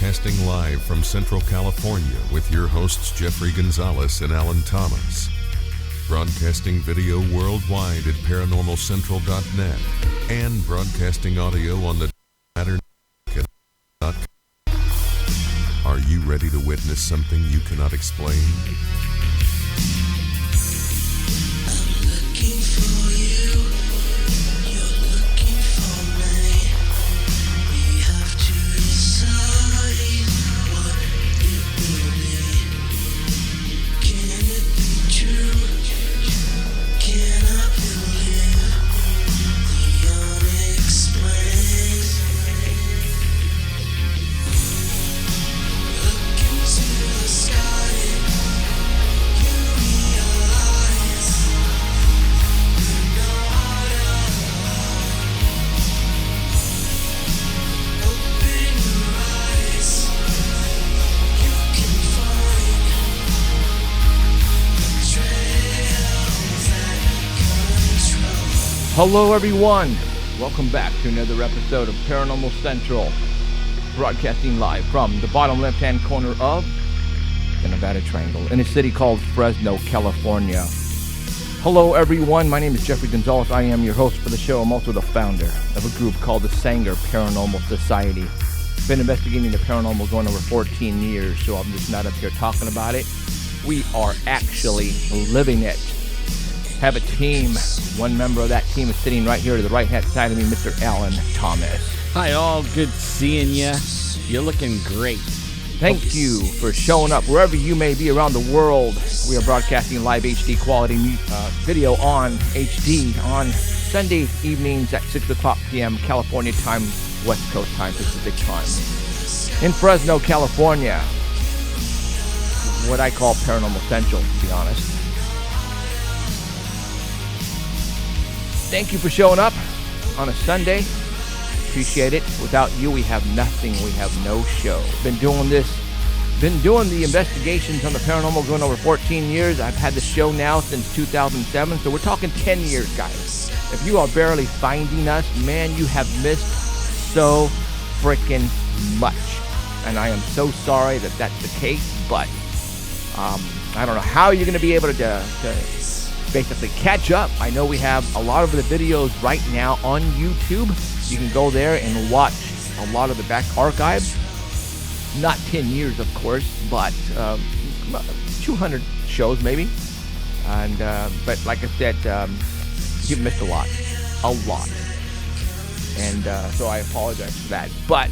broadcasting live from Central California with your hosts Jeffrey Gonzalez and Alan Thomas. Broadcasting video worldwide at ParanormalCentral.net and broadcasting audio on the Matter.com. Are you ready to witness something you cannot explain? Hello everyone, welcome back to another episode of Paranormal Central, broadcasting live from the bottom left-hand corner of the Nevada Triangle in a city called Fresno, California. Hello everyone, my name is Jeffrey Gonzalez. I am your host for the show. I'm also the founder of a group called the Sanger Paranormal Society. Been investigating the paranormal going over 14 years, so I'm just not up here talking about it. We are actually living it. Have a team. One member of that team is sitting right here to the right-hand side of me, Mr. Alan Thomas. Hi, all. Good seeing you. You're looking great. Thank you for showing up wherever you may be around the world. We are broadcasting live HD quality video on HD on Sunday evenings at 6 o'clock p.m. California time, West Coast time, Pacific time. In Fresno, California. What I call Paranormal Central, to be honest. Thank you for showing up on a Sunday. Appreciate it. Without you, we have nothing. We have no show. Been doing the investigations on the paranormal going over 14 years. I've had the show now since 2007, so we're talking 10 years, guys. If you are barely finding us, man, you have missed so freaking much. And I am so sorry that that's the case, but I don't know how you're going to be able to basically catch up. I know we have a lot of the videos right now on YouTube. You can go there and watch a lot of the back archives. Not 10 years, of course, but 200 shows maybe. And but like I said, you've missed a lot. And so I apologize for that. But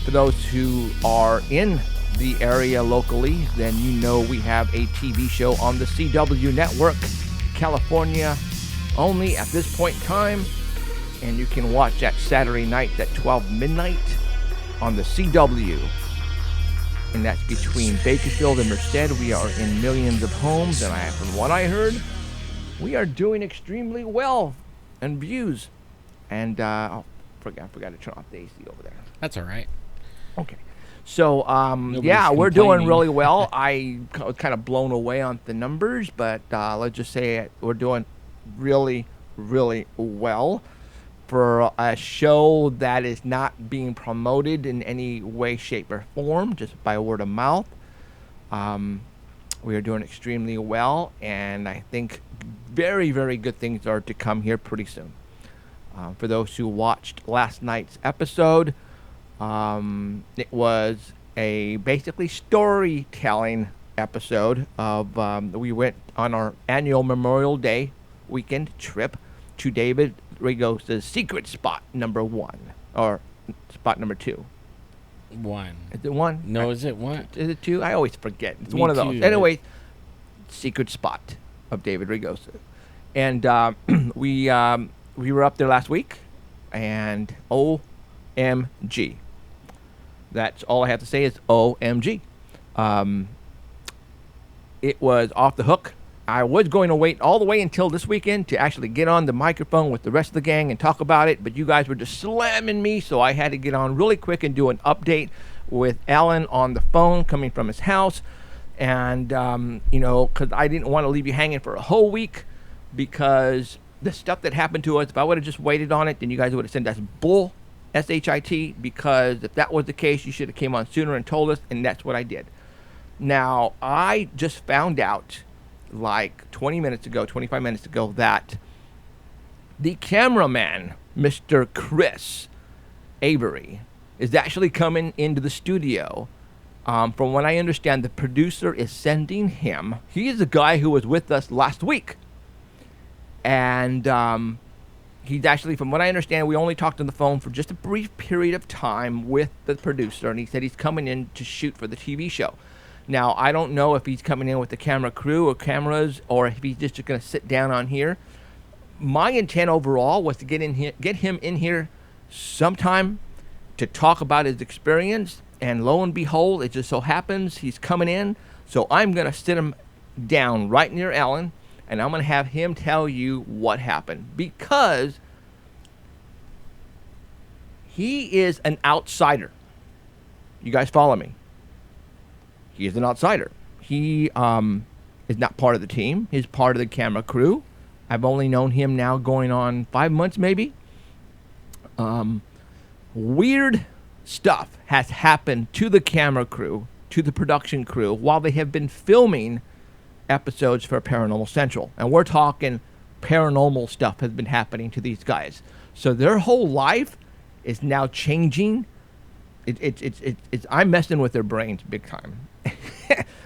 for those who are in the area locally, then you know we have a TV show on the CW network, California only at this point in time, and you can watch that Saturday night at 12 midnight on the CW, and that's between Bakersfield and Merced. We are in millions of homes, and from what I heard, we are doing extremely well in views. And I forgot to turn off the AC over there. That's all right. Okay. So, yeah, we're doing really well. I was kind of blown away on the numbers, but let's just say we're doing really, really well for a show that is not being promoted in any way, shape, or form, just by word of mouth. We are doing extremely well, and I think very, very good things are to come here pretty soon. For those who watched last night's episode, it was a basically storytelling episode of we went on our annual Memorial Day weekend trip to David Rigos' secret spot number 1 or spot number 2. 1. Is it 1? No, is it 1? Is it 2? I always forget. It's Me one of too. those. Anyway, secret spot of David Rigos, and we were up there last week, and OMG. That's all I have to say is OMG. It was off the hook. I was going to wait all the way until this weekend to actually get on the microphone with the rest of the gang and talk about it, but you guys were just slamming me, so I had to get on really quick and do an update with Alan on the phone coming from his house. And, because I didn't want to leave you hanging for a whole week, because the stuff that happened to us, if I would have just waited on it, then you guys would have said that's bull SHIT, because if that was the case, you should have came on sooner and told us, and that's what I did. Now, I just found out like 25 minutes ago, that the cameraman, Mr. Chris Avery, is actually coming into the studio. From what I understand, the producer is sending him. He is the guy who was with us last week. And he's actually, from what I understand, we only talked on the phone for just a brief period of time with the producer, and he said he's coming in to shoot for the TV show. Now, I don't know if he's coming in with the camera crew or cameras, or if he's just going to sit down on here. My intent overall was to get him in here sometime to talk about his experience, and lo and behold, it just so happens he's coming in. So I'm going to sit him down right near Alan, and I'm going to have him tell you what happened, because he is an outsider. You guys follow me? He is an outsider. He is not part of the team. He's part of the camera crew. I've only known him now going on 5 months maybe. Weird stuff has happened to the camera crew, to the production crew, while they have been filming episodes for Paranormal Central. And we're talking paranormal stuff has been happening to these guys. So their whole life is now changing. I'm messing with their brains big time.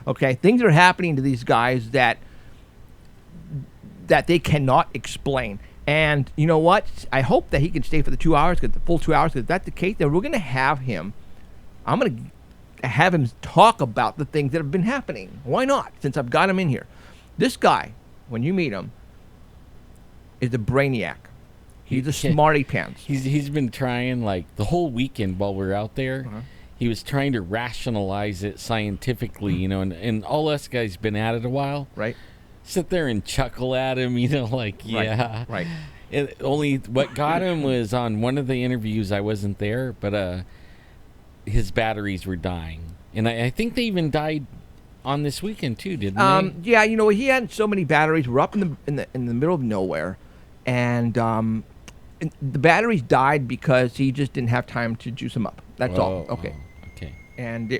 Okay, things are happening to these guys that they cannot explain. And you know what? I hope that he can stay for the 2 hours, get the full 2 hours. Because if that's the case, then we're going to have him. I'm going to have him talk about the things that have been happening. Why not? Since I've got him in here. This guy, when you meet him, is a brainiac. He's a smarty pants. He's been trying, like, the whole weekend while we're out there. Uh-huh. He was trying to rationalize it scientifically, you know, and all us guys been at it a while. Right. Sit there and chuckle at him, you know, like, yeah. Right. Only what got him was on one of the interviews, I wasn't there, but his batteries were dying. And I think they even died on this weekend too, didn't they? Yeah, you know, he had so many batteries. We're up in the middle of nowhere, and the batteries died because he just didn't have time to juice them up. That's all. Okay. Okay. And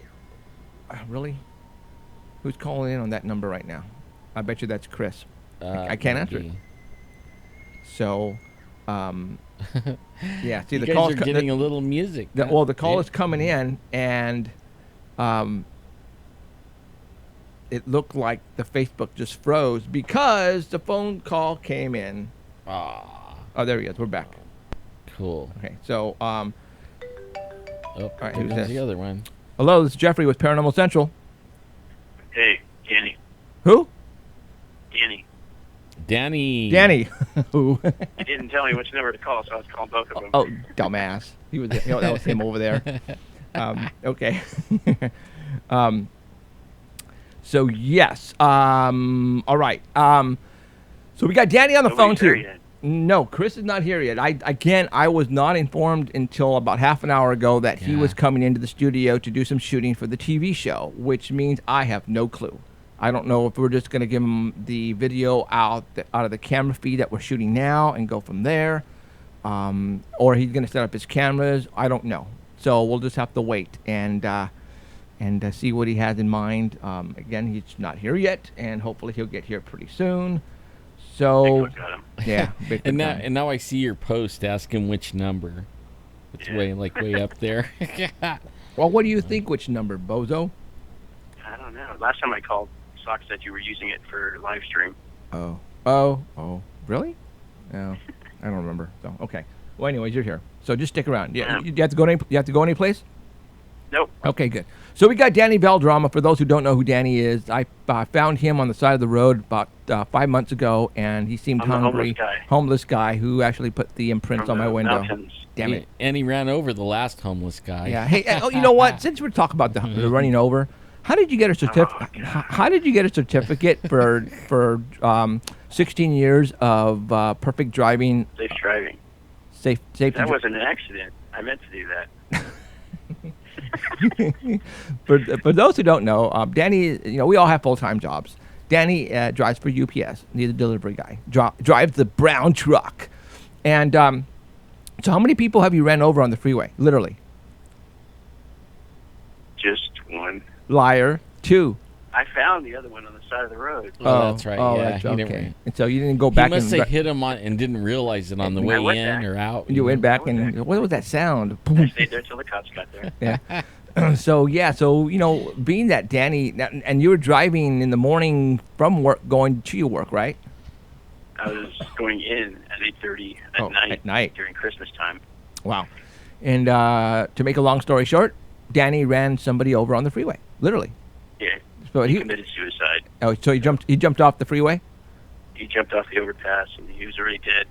really, who's calling in on that number right now? I bet you that's Chris. I can't answer it. So, yeah. See, you the guys call are getting a little music. The call is coming in, and it looked like the Facebook just froze because the phone call came in. Oh, there he is. We're back. Cool. Okay, so all right, who's this? The other one. Hello, this is Jeffrey with Paranormal Central. Hey, Danny. Who? Danny. Who? He didn't tell me which number to call, so I was calling both of them. Oh, dumbass. He was. That was him over there. Okay. So yes. All right. So we got Danny on the phone too. Yet. No, Chris is not here yet. I was not informed until about half an hour ago that he was coming into the studio to do some shooting for the TV show, which means I have no clue. I don't know if we're just going to give him the video out of the camera feed that we're shooting now and go from there, or he's going to set up his cameras. I don't know. So we'll just have to wait and see what he has in mind. Again, he's not here yet, and hopefully he'll get here pretty soon. So yeah, and now I see your post asking which number. It's way up there. Well, what do you think? Which number, bozo? I don't know. Last time I called, Sock said you were using it for live stream. Oh, really? No, I don't remember. So okay. Well, anyways, you're here, so just stick around. Yeah, you have to go. You have to go any place? Nope. Okay, good. So we got Danny Valdrama. For those who don't know who Danny is, I found him on the side of the road about 5 months ago, and he seemed hungry. Homeless guy who actually put the imprints on my window. Mountains. Damn it! And he ran over the last homeless guy. Yeah. Hey, you know what? Since we're talking about the running over, how did you get a certificate? How did you get a certificate for 16 years of perfect driving? Safe driving. Safety. That wasn't an accident. I meant to do that. For those who don't know, Danny, we all have full-time jobs. Danny drives for UPS. He's a delivery guy. Drives the brown truck. And So how many people have you ran over on the freeway? Literally. Just one. Liar. 2. I found the other one on the side of the road. Oh, that's right. Oh, yeah, that's he didn't okay. re- And so you didn't go He back must and have hit him on and didn't realize it on the I way went in back. or out. you went back I went and back. what was that sound? I stayed there till the cops got there. Yeah. So being that Danny, and you were driving in the morning from work going to your work, right? I was going in at 8:30 at night during Christmas time. Wow. And to make a long story short, Danny ran somebody over on the freeway, literally. Yeah. So He committed suicide. so he jumped off the freeway. He jumped off the overpass and he was already dead.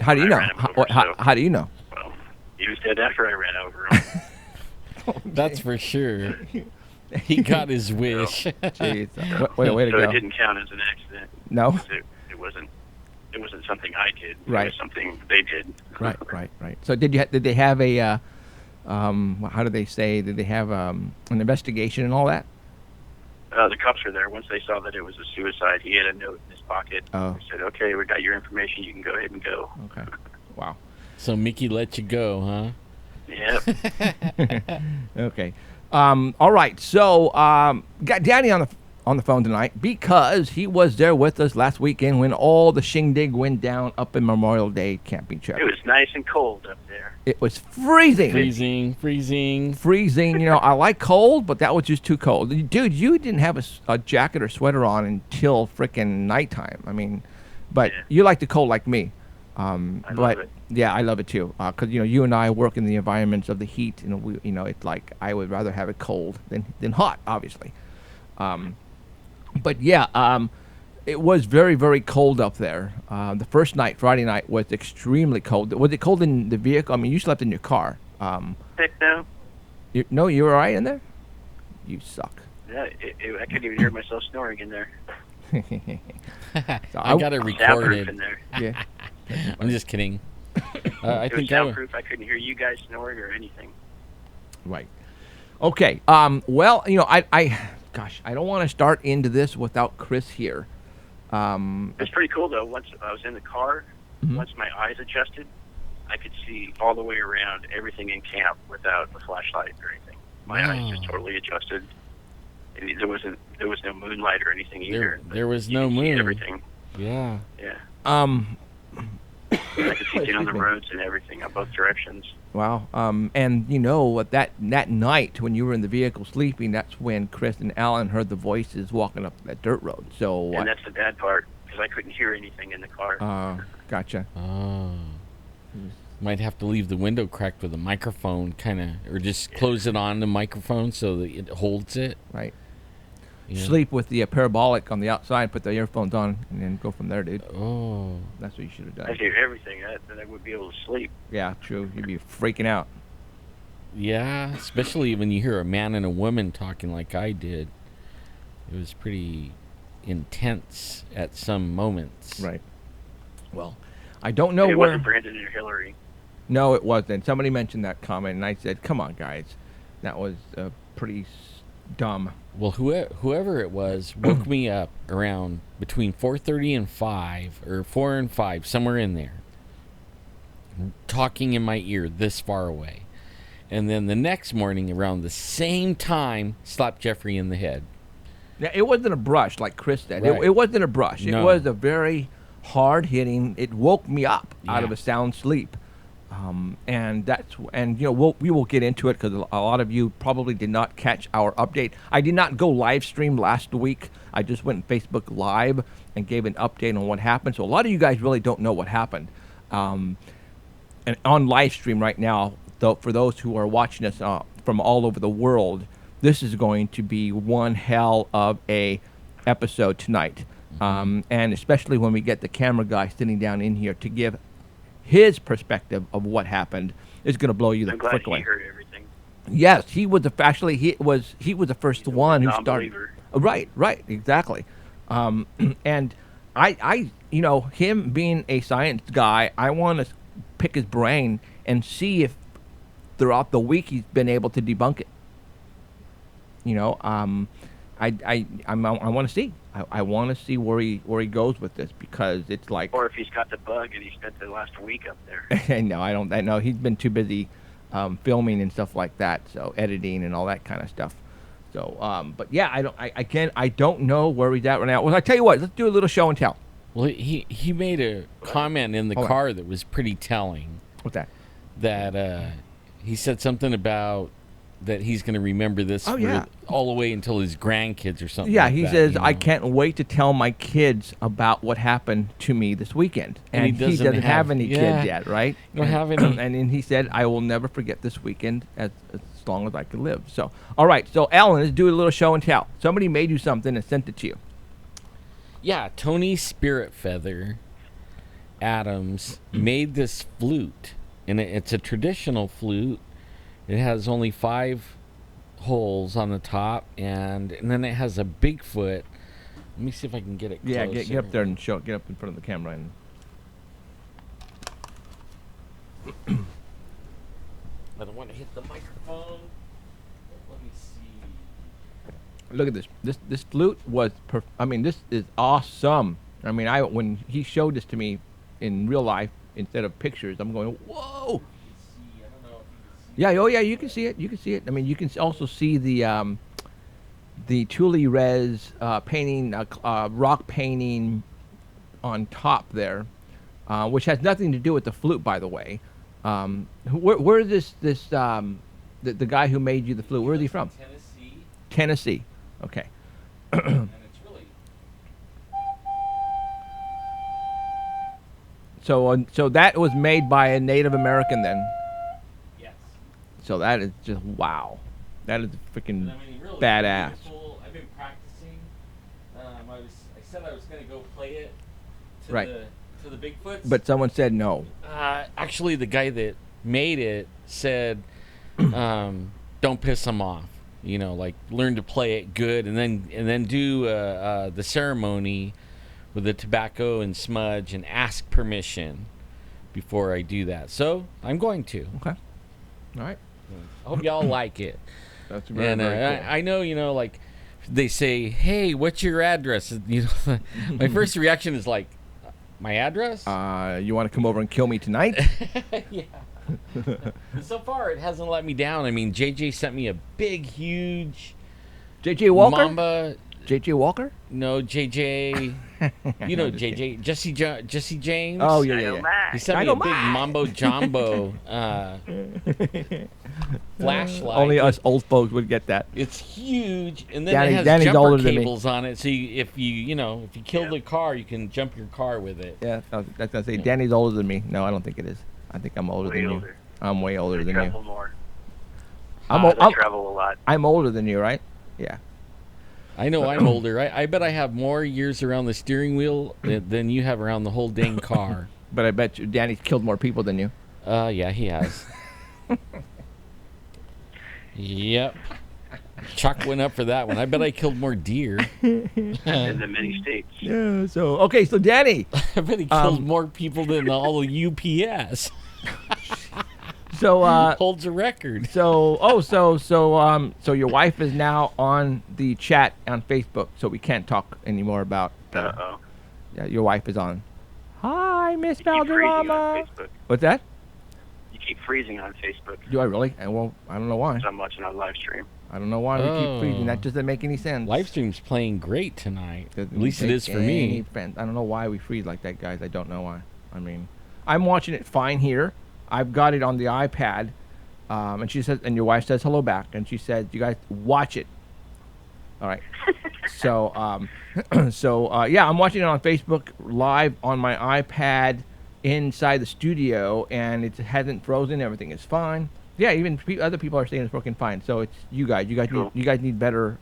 How do you I know? ran him over, How do you know? Well, he was dead after I ran over him. That's for sure. He got his wish. Jeez. Way to So go. it didn't count as an accident. No. It wasn't something I did. Right. It was something they did. Right. So did they have a how do they say? Did they have an investigation and all that? The cops were there. Once they saw that it was a suicide, he had a note in his pocket. Oh. He said, "Okay, we got your information. You can go ahead and go." Okay. Wow. So Mickey let you go, huh? Yep. Okay. All right. So got Danny on the phone tonight because he was there with us last weekend when all the shindig went down up in Memorial Day camping trip. It was nice and cold up there. It was freezing. Freezing. You know, I like cold, but that was just too cold. Dude, you didn't have a jacket or sweater on until frickin' nighttime. I mean, but Yeah. you like the cold like me. I But love it. yeah, I love it too. Because you and I work in the environments of the heat, and it's like I would rather have it cold than hot, obviously. But yeah, it was very, very cold up there. The first night, Friday night, was extremely cold. Was it cold in the vehicle? I mean, you slept in your car. Heck no. You were all right in there? You suck. Yeah, I couldn't even hear myself snoring in there. So I got it Soundproof recorded. in there. Yeah. I'm just kidding. I It was think soundproof. I couldn't hear you guys snoring or anything. Right. Okay. Well, I don't want to start into this without Chris here. It's pretty cool though. Once I was in the car, Mhm. once my eyes adjusted, I could see all the way around everything in camp without a flashlight or anything. My eyes just Wow. totally adjusted. And there was no moonlight or anything either. there was You no could see moon. everything. Yeah. Yeah. I I could see down the roads and everything on both directions. Wow. And that night when you were in the vehicle sleeping, that's when Chris and Alan heard the voices walking up that dirt road. So And that's the bad part because I couldn't hear anything in the car. gotcha. Oh. Might have to leave the window cracked with a microphone, or just close it on the microphone so that it holds it. Right. Yeah. Sleep with the parabolic on the outside, put the earphones on, and then go from there, dude. Oh. That's what you should have I done. hear everything. Then I would be able to sleep. Yeah, true. You'd be freaking out. Yeah, especially when you hear a man and a woman talking like I did. It was pretty intense at some moments. Right. Well, I don't know It where. wasn't Brandon or Hillary. No, it wasn't. Somebody mentioned that comment, and I said, "Come on, guys, that was pretty dumb." Well, whoever it was woke me up around between 4:30 and 5, or 4 and 5, somewhere in there, talking in my ear this far away. And then the next morning around the same time, slapped Jeffrey in the head. Yeah, it wasn't a brush like Chris said. Right. It wasn't a brush. No. It was a very hard hitting. It woke me up out Yeah. of a sound sleep. We will get into it because a lot of you probably did not catch our update. I did not go live stream last week. I just went Facebook Live and gave an update on what happened. So a lot of you guys really don't know what happened. And on live stream right now, though, for those who are watching us from all over the world, this is going to be one hell of a episode tonight. And especially when we get the camera guy sitting down in here to give his perspective of what happened, is going to blow you the I'm glad frick he away. heard everything. Yes, he was he was the first one who started. Non-believer. Right, exactly. And I him being a science guy, I want to pick his brain and see if throughout the week he's been able to debunk it. I want to see. I want to see where he goes with this, because it's like. Or if he's got the bug and he spent the last week up there. No, I don't. I know he's been too busy filming and stuff like that, so editing and all that kind of stuff. So, but yeah, I don't know where he's at right now. Well, I tell you what, let's do a little show and tell. Well, he made a comment in the car that was pretty telling. What's that? That he said something about that he's going to remember this all the way until his grandkids or something. Yeah, like he that, says, you know? I can't wait to tell my kids about what happened to me this weekend. And he doesn't have any kids yet, right? You don't have any. And then he said, I will never forget this weekend as long as I can live. So, all right. So, Alan, let's do a little show and tell. Somebody made you something and sent it to you. Yeah, Tony Spirit Feather Adams made this flute. And it's a traditional flute. It has only 5 holes on the top, and then it has a Bigfoot. Let me see if I can get it closer. Yeah, get up there and show it. Get up in front of the camera. And I don't want to hit the microphone. Let me see. Look at this. This flute was. This is awesome. I mean, when he showed this to me in real life instead of pictures, I'm going, whoa. Yeah, oh yeah, you can see it. You can see it. I mean, you can also see the Thule Res painting, rock painting on top there, which has nothing to do with the flute, by the way. Where is the guy who made you the flute? Where is he from? Tennessee. Tennessee. Okay. And it's really. So that was made by a Native American then. So that is just wow. That is freaking really badass. Beautiful. I've been practicing. I said I was going to go play it to the Bigfoots. But someone said no. Actually, the guy that made it said, "Don't piss him off. You know, like learn to play it good, and then do the ceremony with the tobacco and smudge, and ask permission before I do that." So I'm going to. Okay. All right. I hope y'all like it. That's very cool. I know, like they say, "Hey, what's your address?" You know, my first reaction is like, "My address?" You want to come over and kill me tonight? Yeah. So far, it hasn't let me down. I mean, JJ sent me a big, huge JJ Walker. Mamba. JJ Walker? No, JJ. You know JJ, Jesse James. Oh yeah. He sent me a big Mambo Jumbo flashlight. Only us old folks would get that. It's huge, and then it has Danny's jumper cables on it. So if you kill the car, you can jump your car with it. Yeah, that's gonna say Danny's older than me. No, I don't think it is. I think I'm older than you. I'm way older than you. Travel more. I travel a lot. I'm older than you, right? Yeah. I know I'm older. I bet I have more years around the steering wheel than you have around the whole dang car. But I bet you Danny's killed more people than you. Yeah, he has. Yep. Chuck went up for that one. I bet I killed more deer. In the many states. Yeah, so Danny. I bet he killed more people than all the UPS. So holds a record. So your wife is now on the chat on Facebook, so we can't talk anymore about. Uh-oh. Yeah, your wife is on. Hi, Miss You keep freezing on Valderrama. Facebook. What's that? You keep freezing on Facebook. Do I really? Well, I don't know why. So I'm watching on live stream. I don't know why we keep freezing. That doesn't make any sense. Livestream's playing great tonight. Doesn't At least it make is for me. any sense. I don't know why we freeze like that, guys. I don't know why. I mean, I'm watching it fine here. I've got it on the iPad, and she says, and your wife says hello back, and she says, "You guys watch it." All right. So, yeah, I'm watching it on Facebook live on my iPad inside the studio, and it hasn't frozen. Everything is fine. Yeah, even other people are saying it's working fine. So it's you guys. Cool. You guys need better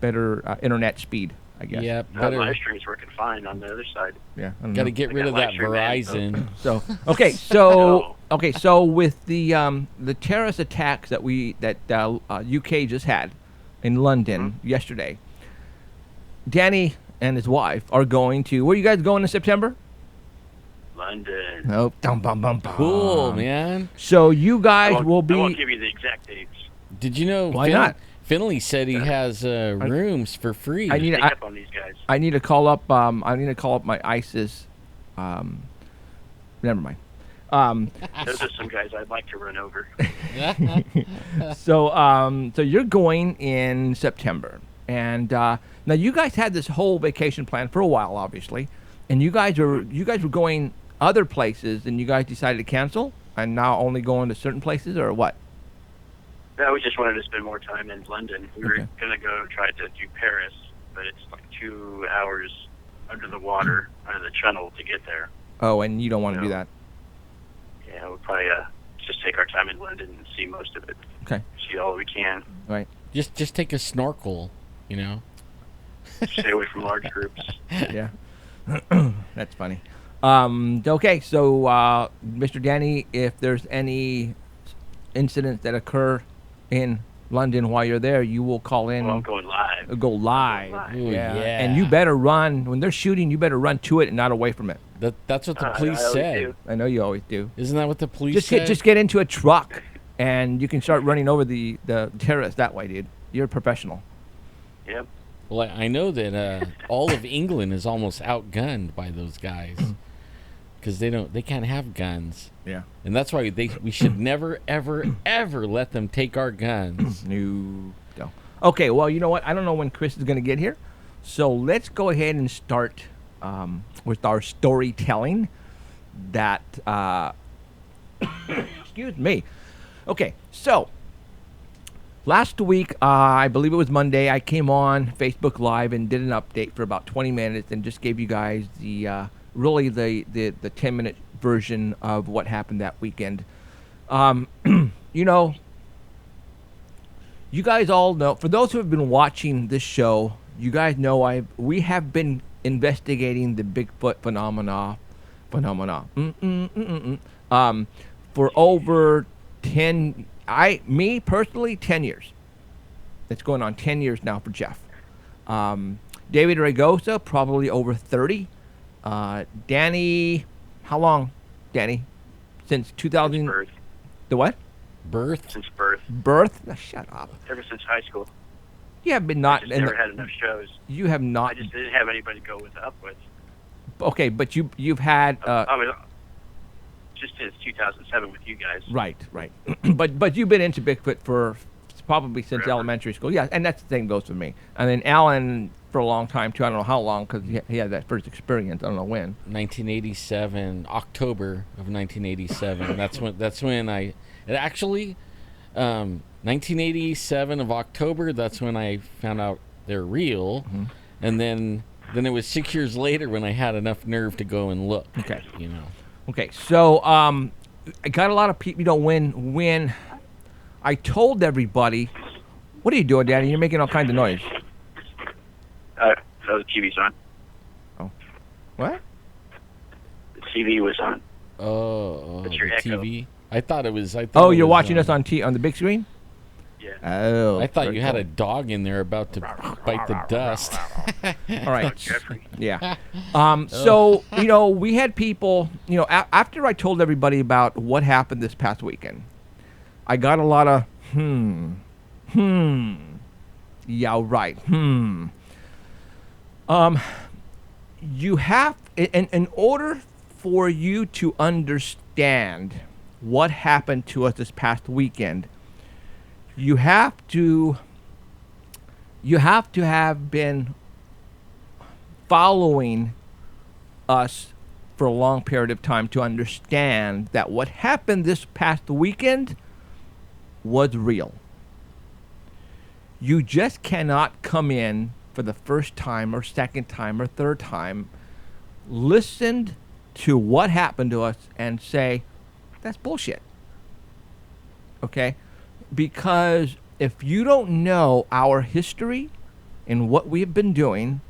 internet speed, I guess. Yeah, The better. live stream's working fine on the other side. Yeah. I don't Got to know. get rid of got that live stream Verizon. So okay, so with the terrorist attacks that UK just had in London yesterday, Danny and his wife are going to. Where are you guys going in September? London. Oh, bum, bum, bum, bum. Cool, man. So you guys will I be. won't give you the exact dates. Did you know Why not? Finley said he has rooms for free. I need Up on these guys. I need to call up. I need to call up my ISIS. Never mind. Those are some guys I'd like to run over. So you're going in September, and now you guys had this whole vacation plan for a while, obviously, and you guys were going other places, and you guys decided to cancel, and now only going to certain places, or what? No, we just wanted to spend more time in London. We were going to go try to do Paris, but it's like 2 hours under the water, under the channel to get there. Oh, and you don't want to do that? Yeah, we'll probably just take our time in London and see most of it. Okay. See all we can. Right. Just take a snorkel, you know. Stay away from large groups. Yeah. That's funny. Okay, so Mr. Danny, if there's any incidents that occur in London while you're there, you will call in. Well, I'm going live. Go live. Ooh, yeah. yeah. And you better run when they're shooting. You better run to it and not away from it. That's what the police I always said. do. I know you always do. Isn't that what the police said? Just get into a truck, and you can start running over the terrorists that way, dude. You're a professional. Yep. Well, I know that all of England is almost outgunned by those guys because they can't have guns. Yeah. And that's why we should never, ever, ever let them take our guns. No. Okay, well, you know what? I don't know when Chris is going to get here. So let's go ahead and start with our storytelling that... excuse me. Okay, so last week, I believe it was Monday, I came on Facebook Live and did an update for about 20 minutes and just gave you guys the 10-minute version of what happened that weekend. You know, you guys all know, for those who have been watching this show, you guys know we have been investigating the Bigfoot phenomena for over 10 years. It's going on 10 years now for Jeff. David Ragosa, probably over 30. Danny, how long, Danny? Since 2000. Since birth. The what? Birth? Since birth. Birth? No, shut up. Ever since high school. You have been not. I just never had enough shows. You have not. I just didn't have anybody to go up with. Okay, but you've had. I mean, just since 2007 with you guys. Right. but you've been into Bigfoot for probably since Forever. elementary school. Yeah, and that's the same goes for me. And then Alan for a long time too. I don't know how long because he had that first experience. I don't know when. 1987, October of 1987. That's when I. It actually, 1987 of October. That's when I found out they're real, and then it was 6 years later when I had enough nerve to go and look. Okay. You know. Okay, so I got a lot of people. You know, when I told everybody, what are you doing, Daddy? You're making all kinds of noise. So the TV's on. Oh, what? The TV was on. Oh, That's the your echo. TV. I thought it was. Oh, you're watching us on the big screen? Yeah. Oh, I thought very you had cool. a dog in there about to bite the dust. All right. Jeffrey. Yeah. So, you know, we had people, you know, after I told everybody about what happened this past weekend, I got a lot of, yeah, right, you have, in order for you to understand what happened to us this past weekend, you have to have been following us for a long period of time to understand that what happened this past weekend was real. You just cannot come in for the first time or second time or third time, listen to what happened to us and say, that's bullshit. Okay? Because if you don't know our history and what we have been doing,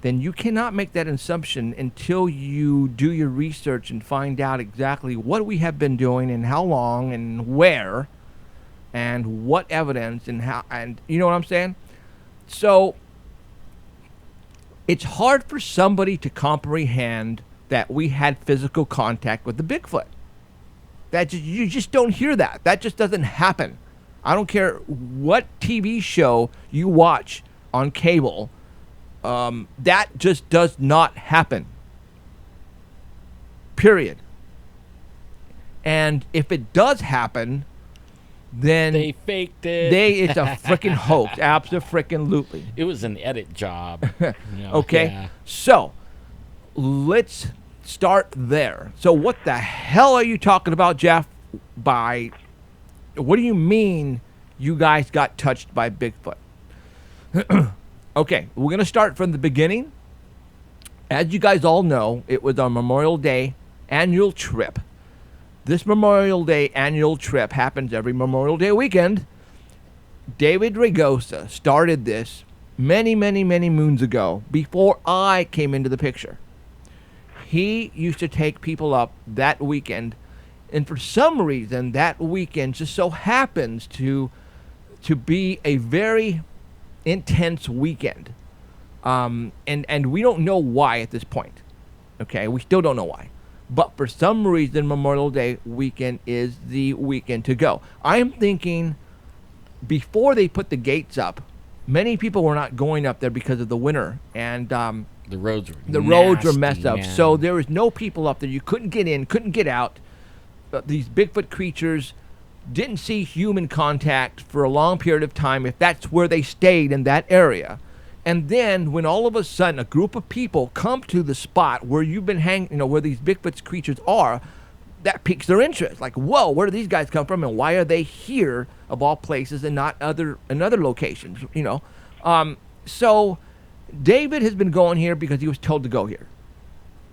then you cannot make that assumption until you do your research and find out exactly what we have been doing and how long and where and what evidence and how, and you know what I'm saying? So it's hard for somebody to comprehend that we had physical contact with the Bigfoot. You just don't hear that. That just doesn't happen. I don't care what TV show you watch on cable. That just does not happen. Period. And if it does happen, then they faked it. It's a freaking hoax. Absolutely. It was an edit job. Okay. Yeah. So let's start there. So what the hell are you talking about, Jeff? What do you mean you guys got touched by Bigfoot? Okay, we're going to start from the beginning. As you guys all know, it was our Memorial Day annual trip. This Memorial Day annual trip happens every Memorial Day weekend. David Ragosa started this many, many, many moons ago, before I came into the picture. He used to take people up that weekend, and for some reason, that weekend just so happens to be a very intense weekend. And we don't know why at this point. Okay, we still don't know why. But for some reason, Memorial Day weekend is the weekend to go. I am thinking before they put the gates up, many people were not going up there because of the winter, and the roads were messed up. Man. So there was no people up there. You couldn't get in, couldn't get out. These Bigfoot creatures didn't see human contact for a long period of time, if that's where they stayed in that area. And then when all of a sudden a group of people come to the spot where you've been hanging, where these Bigfoot creatures are, that piques their interest. Like, whoa, where do these guys come from, and why are they here of all places and not in other locations? So David has been going here because he was told to go here.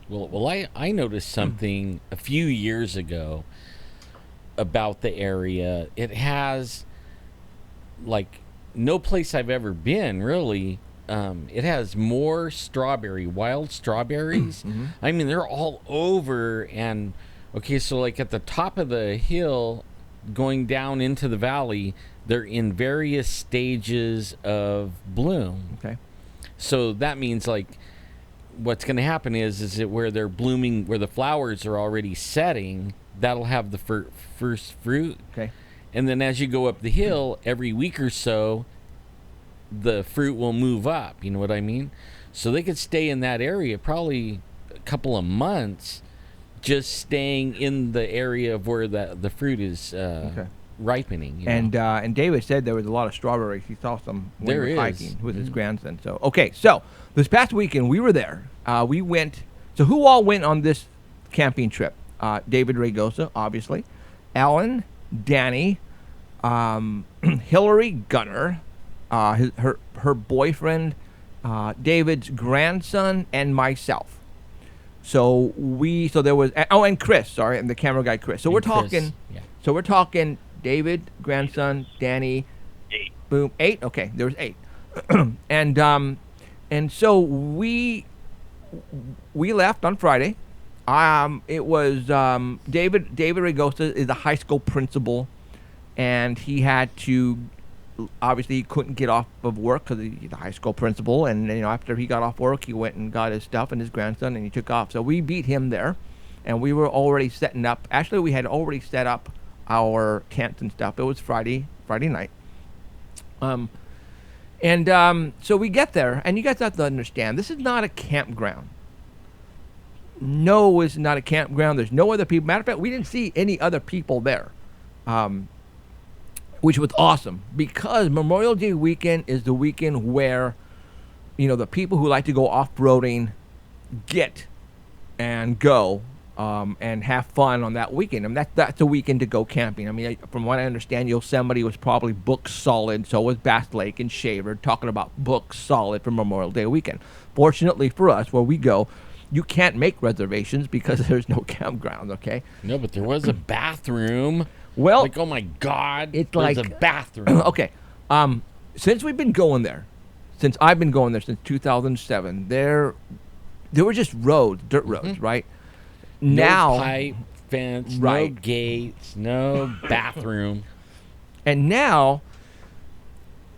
Well, I noticed something a few years ago about the area. It has, like, no place I've ever been, really. It has more wild strawberries. Mm-hmm. I mean, they're all over. And, okay, so, like, at the top of the hill, going down into the valley, they're in various stages of bloom. Okay. So that means, like, what's going to happen is it where they're blooming, where the flowers are already setting, that'll have the first fruit. Okay. And then as you go up the hill, every week or so, the fruit will move up. You know what I mean? So they could stay in that area probably a couple of months, just staying in the area of where the fruit is ripening. And David said there was a lot of strawberries. He saw some when he was hiking with his grandson. So okay, so this past weekend we were there. We went. So who all went on this camping trip? David Ragosa, obviously, Alan, Danny, Hillary Gunner, her boyfriend, David's grandson, and myself. So there was and Chris, sorry, and the camera guy Chris. So we're talking. Yeah. So we're talking David, grandson, Danny, 8. Boom, 8. Okay, there was 8, and so we left on Friday. It was David Ragosa is a high school principal, and he had to, obviously he couldn't get off of work because he's a high school principal, and after he got off work, he went and got his stuff and his grandson, and he took off. So we beat him there, and we were already setting up. Actually, we had already set up our tents and stuff. It was Friday night. So we get there, and you guys have to understand, this is not a campground. No, it's not a campground. There's no other people. Matter of fact, we didn't see any other people there, which was awesome, because Memorial Day weekend is the weekend where, the people who like to go off-roading get and go and have fun on that weekend. I mean, that's a weekend to go camping. I mean, from what I understand, Yosemite was probably booked solid. So was Bass Lake and Shaver, talking about booked solid for Memorial Day weekend. Fortunately for us, where we go, you can't make reservations because there's no campground, okay? No, but there was a bathroom. Well, like, oh my God, it's there's a bathroom. Okay, since I've been going there since 2007, there were just roads, dirt roads, right? Now, no pipe fence, right. No gates, no bathroom. And now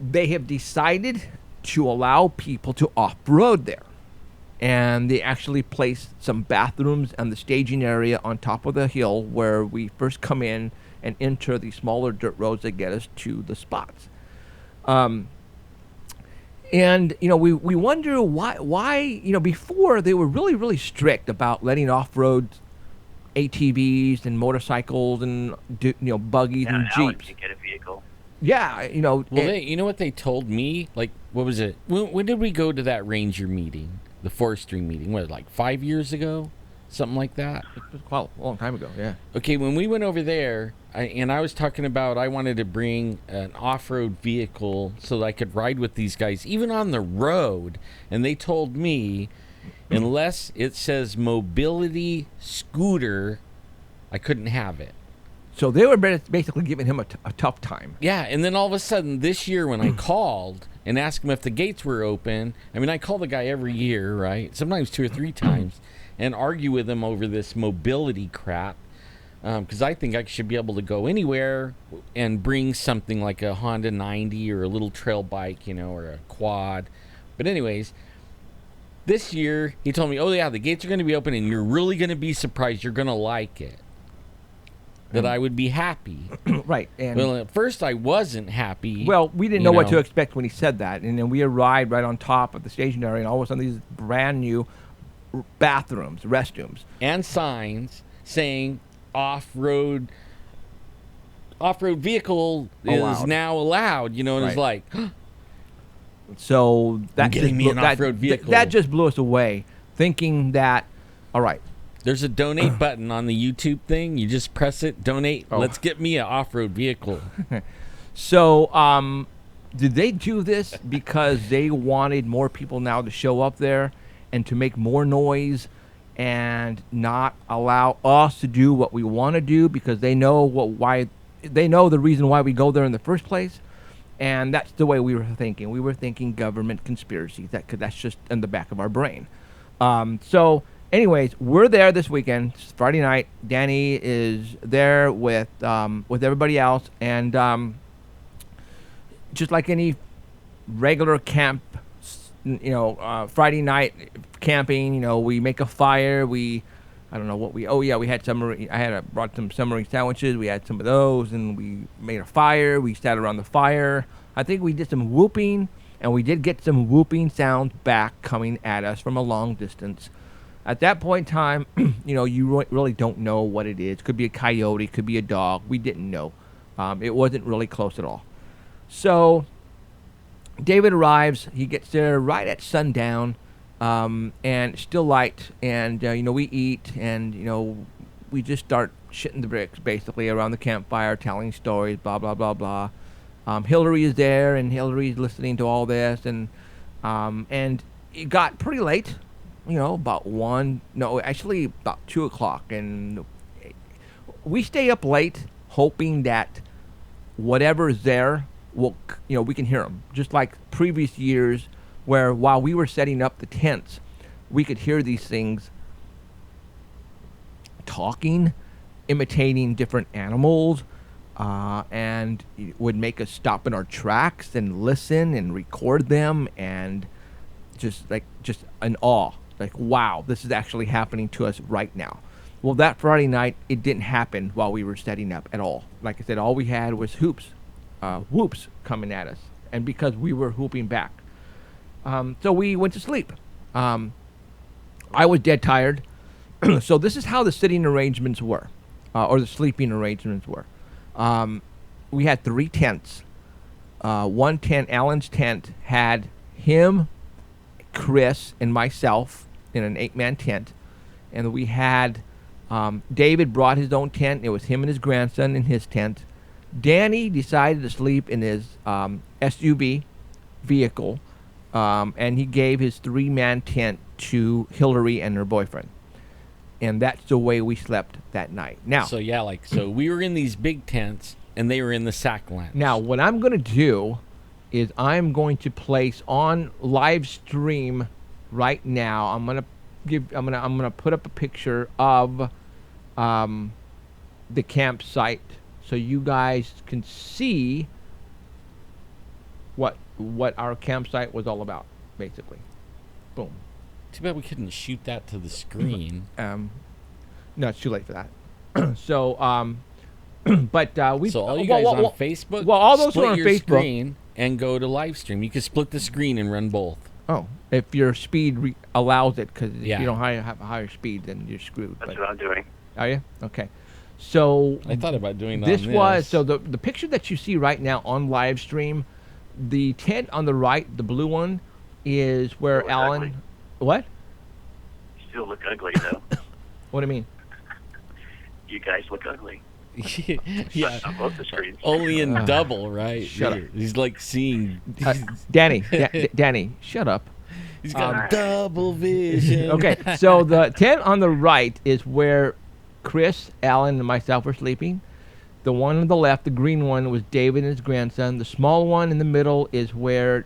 they have decided to allow people to off-road there. And they actually placed some bathrooms on the staging area on top of the hill where we first come in, and enter the smaller dirt roads that get us to the spots. And, we wonder why, before they were really, really strict about letting off-road ATVs and motorcycles and, buggies and Alan Jeeps. can get a vehicle. Yeah, Well, you know what they told me? Like, what was it? When did we go to that ranger meeting? The forestry meeting? What, like 5 years ago? Something like that? It was quite a long time ago, yeah. Okay, when we went over there, I was talking about I wanted to bring an off-road vehicle so that I could ride with these guys, even on the road. And they told me, unless it says mobility scooter, I couldn't have it. So they were basically giving him a tough time. Yeah, and then all of a sudden this year when I called and asked him if the gates were open, I call the guy every year, right? Sometimes 2 or 3 times, and argue with him over this mobility crap. Because I think I should be able to go anywhere and bring something like a Honda 90 or a little trail bike, or a quad. But anyways, this year he told me, oh yeah, the gates are going to be open and you're really going to be surprised. You're going to like it. That I would be happy. Right. And well, at first I wasn't happy. Well, we didn't know what to expect when he said that. And then we arrived right on top of the stationary, and all of a sudden these brand new bathrooms, restrooms. And signs saying off-road vehicle is now allowed, and Right. it's like, so that getting me an off-road vehicle. That just blew us away, thinking that, all right, there's a donate button on the YouTube thing. You just press it, donate. Oh. Let's get me an off-road vehicle. So did they do this because they wanted more people now to show up there and to make more noise and not allow us to do what we want to do because they know the reason why we go there in the first place? And that's the way we were thinking. We were thinking government conspiracy. That's just in the back of our brain. So anyways, we're there this weekend. It's Friday night. Danny is there with everybody else, and just like any regular camp, Friday night camping, we make a fire. We had brought some submarine sandwiches. We had some of those, and we made a fire. We sat around the fire. I think we did some whooping, and we did get some whooping sounds back coming at us from a long distance. At that point in time, you really don't know what it is. Could be a coyote, could be a dog. We didn't know. It wasn't really close at all. So David arrives. He gets there right at sundown, and it's still light. And, we eat, and, we just start shitting the bricks, basically, around the campfire, telling stories, blah, blah, blah, blah. Hillary is there, and Hillary's listening to all this. And it got pretty late. About 2 o'clock. And we stay up late hoping that whatever is there, we can hear them. Just like previous years where while we were setting up the tents, we could hear these things talking, imitating different animals, and it would make us stop in our tracks and listen and record them and just in awe. Like, wow, this is actually happening to us right now. Well, that Friday night, it didn't happen while we were setting up at all. Like I said, all we had was whoops coming at us. And because we were whooping back. So we went to sleep. I was dead tired. So this is how the sitting arrangements were, or the sleeping arrangements were. We had 3 tents. One tent, Alan's tent, had him, Chris, and myself in an 8-man tent. And we had David brought his own tent. It was him and his grandson in his tent. Danny decided to sleep in his SUV vehicle, and he gave his 3-man tent to Hillary and her boyfriend. And that's the way we slept that night. Now, so we were in these big tents, and they were in the sack lounge. Now, what I'm going to do is I'm going to place on live stream right now. I'm going to put up a picture of the campsite so you guys can see what our campsite was all about, basically. Boom. Too bad we couldn't shoot that to the screen. No, it's too late for that. So But we So all you guys on Facebook, well, all those who are on your Facebook, screen and go to live stream. You can split the screen and run both. oh, if your speed allows it, because if Yeah. you don't have a higher speed, then you're screwed. That's But, what I'm doing. are you? Okay. So I thought about doing that. this on was so the picture that you see right now on live stream, the tent on the right, the blue one, is where look Alan. ugly. What? You still look ugly, though. What do you mean? You guys look ugly. yeah. On both the screens. Only in double, right? Shut up. He's like seeing. Danny, Danny, shut up. He's got double vision. Okay, so the tent on the right is where Chris, Alan, and myself were sleeping. The one on the left, the green one, was David and his grandson. The small one in the middle is where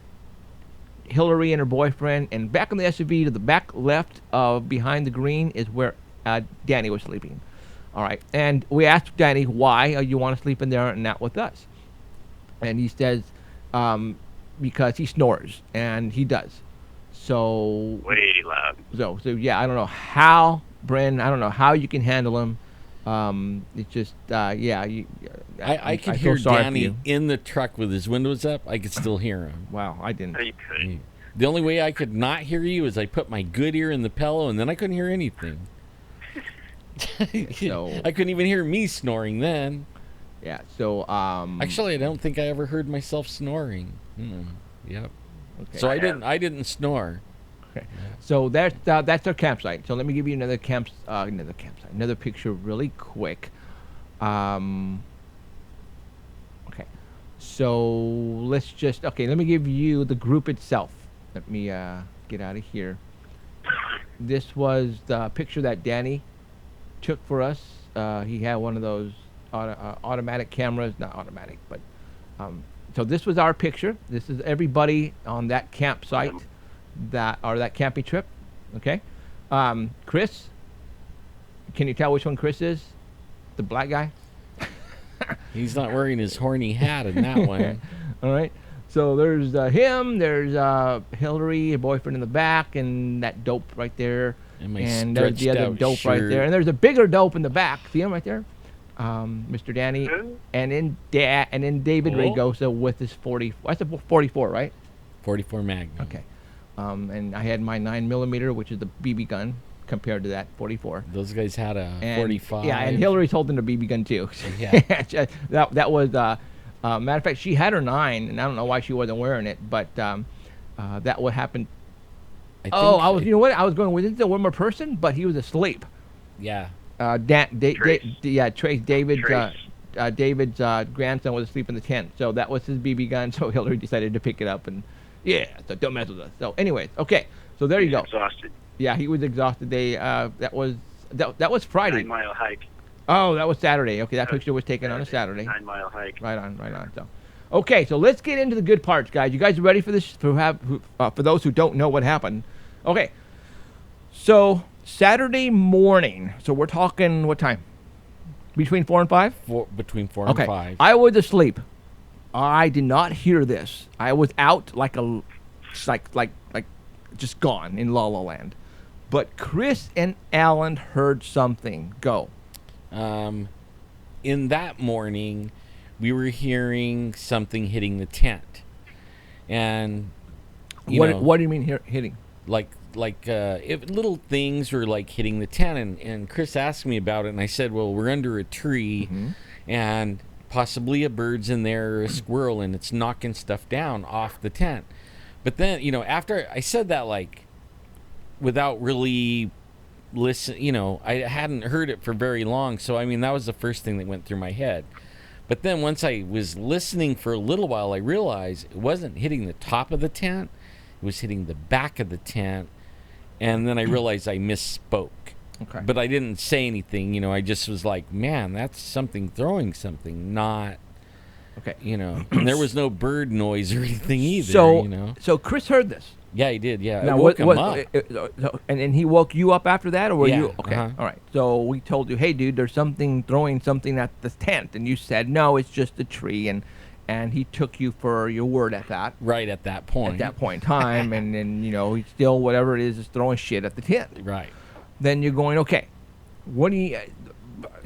Hillary and her boyfriend, and back on the SUV to the back left of behind the green is where Danny was sleeping. All right, and we asked Danny why you want to sleep in there and not with us, and he says because he snores, and he does. So Way loud. so yeah, I don't know how, Bren. I don't know how you can handle him. It's just yeah. I could feel hear sorry for Danny you. in the truck with his windows up. I could still hear him. Wow, I didn't. No, you could. The only way I could not hear you is I put my good ear in the pillow, and then I couldn't hear anything. So- I couldn't even hear me snoring then. Yeah. So Actually, I don't think I ever heard myself snoring. Yep. okay. So I didn't snore. Okay. So that's our campsite. So let me give you another another picture really quick. Okay. So let me give you the group itself. Let me get out of here. This was the picture that Danny took for us. He had one of those automatic cameras, not automatic, but so this was our picture. This is everybody on that campsite, that camping trip. Okay, Chris, can you tell which one Chris is? The black guy. He's not wearing his horny hat in that one. All right. So there's him. There's Hillary, a boyfriend in the back, and that dope right there. And there's the other dope right there. And there's a bigger dope in the back. See him right there? Mr. Danny. And then David Ragosa with his 40. That's a 44, right? 44 Magnum. Okay. And I had my 9mm, which is the BB gun, compared to that 44. Those guys had a And, 45. Yeah, and Hillary's holding the BB gun too. Yeah. that was matter of fact, she had her 9, and I don't know why she wasn't wearing it, but that would happen. I You know what? I was going with it, one more person, but he was asleep. Yeah. Trace David's Trace. David's grandson was asleep in the tent, so that was his BB gun. So Hillary decided to pick it up, and so don't mess with us. So, anyways, okay, so there you go. Exhausted. Yeah, he was exhausted. That was Friday. 9-mile hike. Oh, that was Saturday. Okay, that picture was taken on a Saturday. 9-mile hike. Right on. So, okay, so let's get into the good parts, guys. You guys ready for this? For those who don't know what happened. Okay, so Saturday morning. So we're talking what time? Between 4 and 5? Between 4 Okay. and 5. I was asleep. I did not hear this. I was out like just gone in La La Land. But Chris and Alan heard something. Go. In that morning, we were hearing something hitting the tent, and What do you mean hitting? like if little things were like hitting the tent, and Chris asked me about it, and I said, well, we're under a tree, and possibly a bird's in there or a squirrel, and it's knocking stuff down off the tent. But then, after I said that, like, without really I hadn't heard it for very long, so I mean that was the first thing that went through my head. But then once I was listening for a little while, I realized it wasn't hitting the top of the tent, it was hitting the back of the tent, and then I realized I misspoke. Okay. But I didn't say anything, I just was like, man, that's something throwing something, not Okay. And there was no bird noise or anything either, So Chris heard this. Yeah, he did. Yeah, Now, I woke him up. And he woke you up after that, or were Yeah, you okay? uh-huh. All right. So we told you, hey, dude, there's something throwing something at the tent, and you said, no, it's just a tree, and he took you for your word at that. Right at that point. At that point in time, and then he still whatever it is throwing shit at the tent. Right. Then you're going, okay, what do you?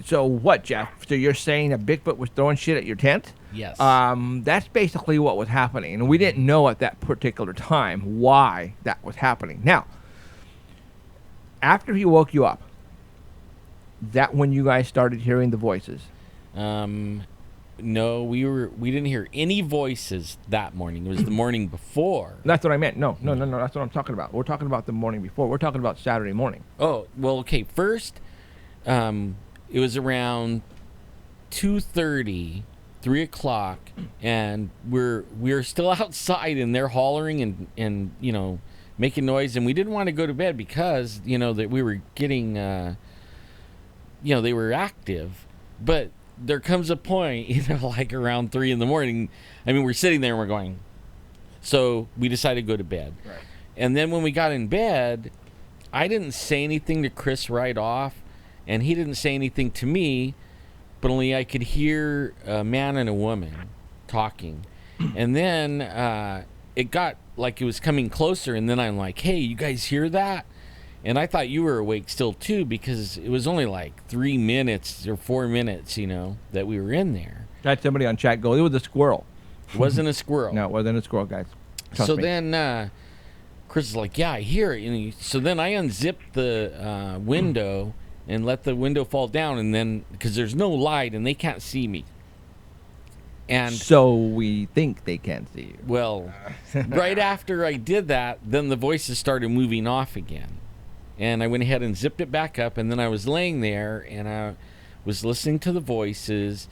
So what, Jeff? So you're saying that Bigfoot was throwing shit at your tent? Yes. That's basically what was happening. And we didn't know at that particular time why that was happening. Now, after he woke you up, that when you guys started hearing the voices? No, we didn't hear any voices that morning. It was the morning before. That's what I meant. No. That's what I'm talking about. We're talking about the morning before. We're talking about Saturday morning. Oh, well, okay. First, it was around 2:30, 3 o'clock, and we're still outside, and they're hollering and you know, making noise, and we didn't want to go to bed because, you know, that we were getting, you know, they were active, but there comes a point, you know, like around 3 in the morning. I mean, we're sitting there and we're going. So we decided to go to bed. Right. And then when we got in bed, I didn't say anything to Chris right off, and he didn't say anything to me, but only I could hear a man and a woman talking. And then it got like it was coming closer, and then I'm like, hey, you guys hear that? And I thought you were awake still, too, because it was only like 3 minutes or 4 minutes, you know, that we were in there. I had somebody on chat go, it was a squirrel. It wasn't a squirrel. No, it wasn't a squirrel, guys. Trust me. Then Chris is like, yeah, I hear it. And so then I unzipped the window and let the window fall down, and then, because there's no light and they can't see me. And so we think they can't see you. Well, right after I did that, then the voices started moving off again. And I went ahead and zipped it back up, and then I was laying there, and I was listening to the voices,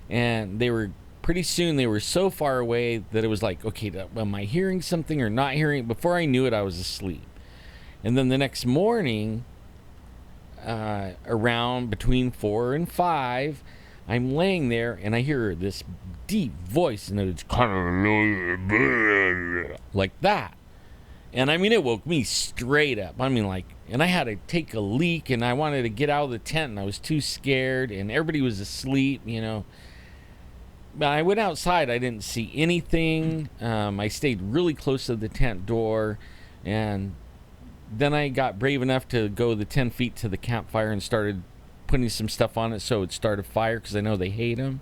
and they were, pretty soon, they were so far away that it was like, okay, am I hearing something or not hearing? Before I knew it, I was asleep. And then the next morning, around between 4 and 5, I'm laying there, and I hear this deep voice, and it's like that. And I mean, it woke me straight up. I mean, like, and I had to take a leak, and I wanted to get out of the tent, and I was too scared, and everybody was asleep, you know. But I went outside. I didn't see anything. I stayed really close to the tent door, and then I got brave enough to go the 10 feet to the campfire and started putting some stuff on it so it would start a fire, because I know they hate them.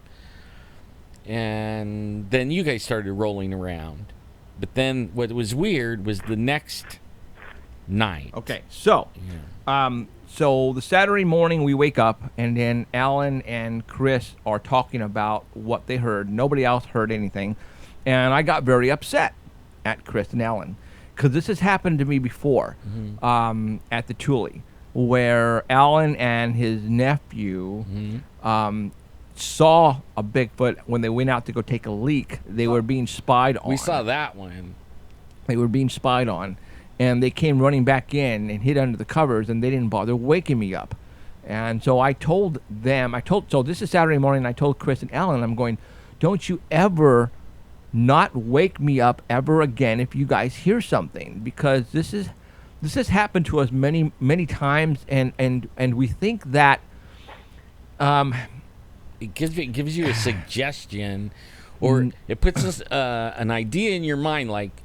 And then you guys started rolling around. But then what was weird was the next night. Okay, so so the Saturday morning we wake up, and then Alan and Chris are talking about what they heard. Nobody else heard anything. And I got very upset at Chris and Alan, because this has happened to me before at the Thule, where Alan and his nephew saw a Bigfoot when they went out to go take a leak. They were being spied on. We saw that one. They were being spied on, and they came running back in and hid under the covers, and they didn't bother waking me up. And so I told them, so this is Saturday morning, I told Chris and Alan, I'm going, don't you ever not wake me up ever again if you guys hear something, because this has happened to us many, many times, and we think that it gives you a suggestion, or it puts us an idea in your mind, like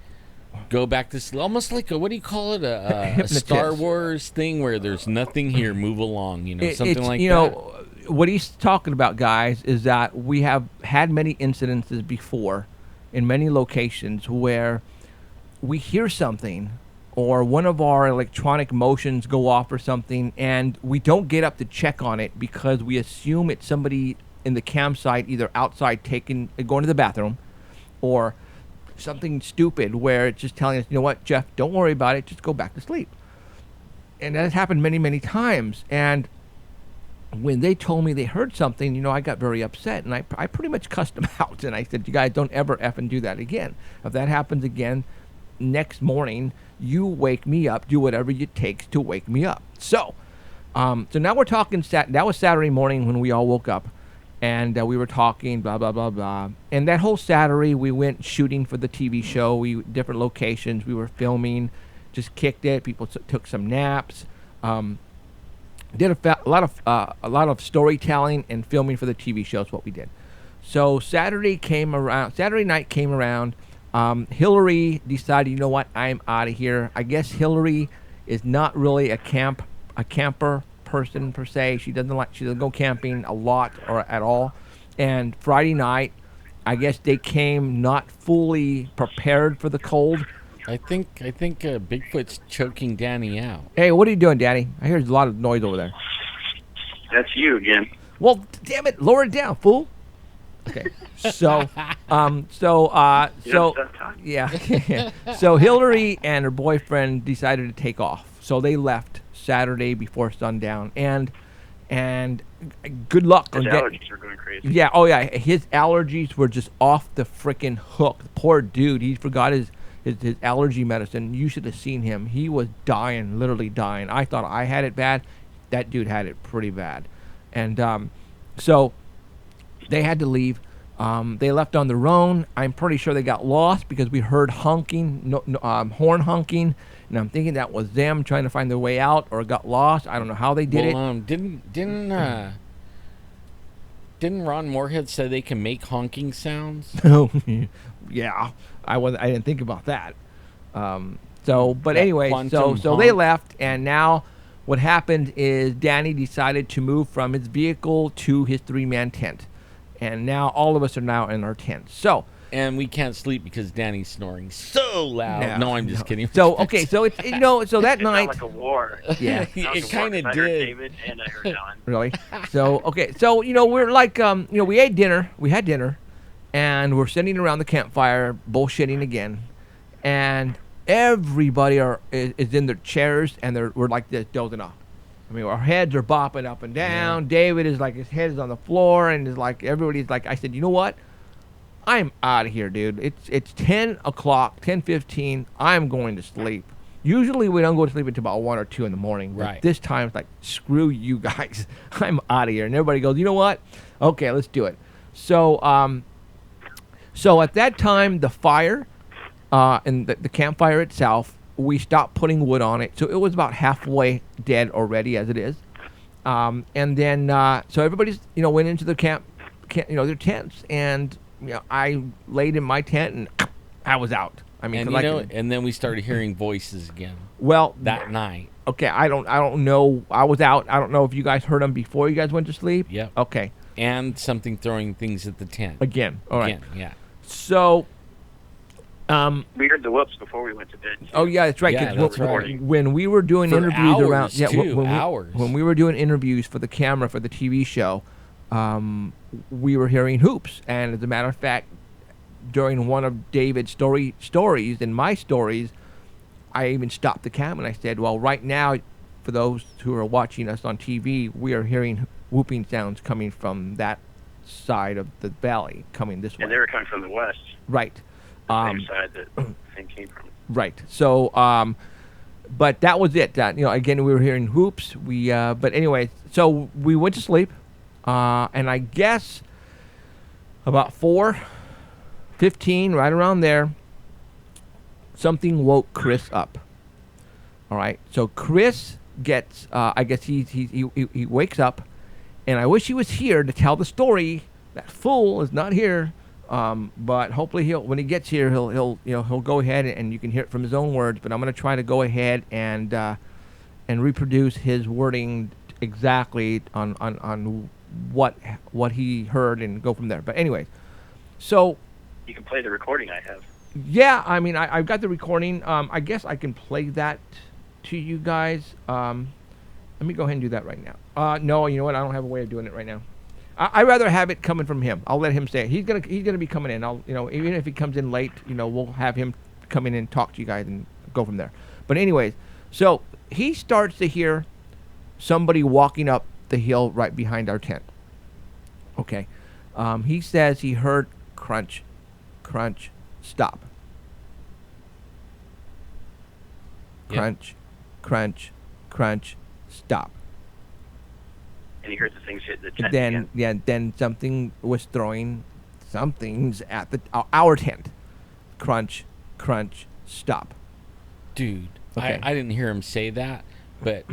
go back to almost like a, what do you call it, a Star Wars thing where there's nothing here, move along, you know, something like that. You know, what he's talking about, guys, is that we have had many incidences before in many locations where we hear something, or one of our electronic motions go off or something, and we don't get up to check on it because we assume it's somebody in the campsite, either outside going to the bathroom, or something stupid where it's just telling us, you know what, Jeff, don't worry about it, just go back to sleep. And that has happened many, many times. And when they told me they heard something, you know, I got very upset, and I pretty much cussed them out, and I said, you guys don't ever effing do that again. If that happens again, next morning, you wake me up, do whatever it takes to wake me up. So now we're talking, that was Saturday morning when we all woke up, and we were talking, blah, blah, blah, blah. And that whole Saturday, we went shooting for the TV show, different locations, we were filming, just kicked it, people took some naps, did a lot of storytelling and filming for the TV show is what we did. So Saturday night came around, Hillary decided, you know what, I'm out of here. I guess Hillary is not really a camper person per se. She doesn't go camping a lot or at all. And Friday night, I guess they came not fully prepared for the cold. I think Bigfoot's choking Danny out. Hey, what are you doing, Danny? I hear a lot of noise over there. That's you again. Well, damn it, lower it down, fool. Okay, so yeah. So Hillary and her boyfriend decided to take off. So they left Saturday before sundown, and good luck. His allergies were going crazy. Yeah, oh yeah, his allergies were just off the freaking hook. Poor dude, he forgot his allergy medicine. You should have seen him. He was dying, literally dying. I thought I had it bad. That dude had it pretty bad, and so they had to leave. They left on their own. I'm pretty sure they got lost because we heard honking, horn honking, and I'm thinking that was them trying to find their way out or got lost. I don't know how they did it. Didn't Ron Moorhead say they can make honking sounds? Yeah, I didn't think about that. But anyway, so honk. they left, and now what happened is Danny decided to move from his vehicle to his 3-man tent. And now all of us are now in our tents. So, and we can't sleep because Danny's snoring so loud. No, I'm just kidding. So okay, so it's so that night. It sounded like a war. Yeah, it kind of did. I heard David and I heard Alan. Really? So okay, so we're like we ate dinner. We had dinner, and we're sitting around the campfire bullshitting again, and everybody is in their chairs and we're like this dozing off. I mean, our heads are bopping up and down. Yeah. David is like, his head is on the floor, and is like, everybody's like, I said, you know what? I'm out of here, dude. It's 10 o'clock, 10:15. I'm going to sleep. Usually we don't go to sleep until about 1 or 2 in the morning. But right. This time it's like, screw you guys. I'm out of here. And everybody goes, you know what? Okay, let's do it. So at that time, the fire and the campfire itself, we stopped putting wood on it, so it was about halfway dead already as it is. And then so everybody's went into the camp their tents, and I laid in my tent and I was out. I mean, and then we started hearing voices again. Well, that night. Okay, I don't know. I was out. I don't know if you guys heard them before you guys went to sleep. Yeah. Okay. And something throwing things at the tent again. All right. Again, yeah. So. We heard the whoops before we went to bed. Oh yeah, that's right. Yeah, that's right. When we were doing for interviews hours, around, when we were doing interviews for the camera for the TV show, we were hearing hoops. And as a matter of fact, during one of David's stories and my stories, I even stopped the cam and I said, "Well, right now, for those who are watching us on TV, we are hearing whooping sounds coming from that side of the valley, coming this way." And they were coming from the west. Right. Same side that thing came from. Right. So, but that was it. Again, we were hearing whoops. But anyway, so we went to sleep, and I guess about 4:15, right around there, something woke Chris up. All right. So Chris gets, I guess he wakes up, and I wish he was here to tell the story. That fool is not here. But hopefully when he gets here, he'll go ahead and you can hear it from his own words. But I'm going to try to go ahead and reproduce his wording exactly on what he heard and go from there. But anyway, so you can play the recording I have. Yeah, I mean I've got the recording. I guess I can play that to you guys. Let me go ahead and do that right now. No, you know what? I don't have a way of doing it right now. I'd rather have it coming from him. I'll let him say it. He's gonna be coming in. Even if he comes in late, we'll have him come in and talk to you guys and go from there. But anyways, so he starts to hear somebody walking up the hill right behind our tent. Okay, he says he heard crunch, crunch, stop. Yep. Crunch, crunch, crunch, stop. And he heard the things hit the tent again. Then something was throwing somethings at our tent. Crunch, crunch, stop. Dude, okay. I didn't hear him say that, but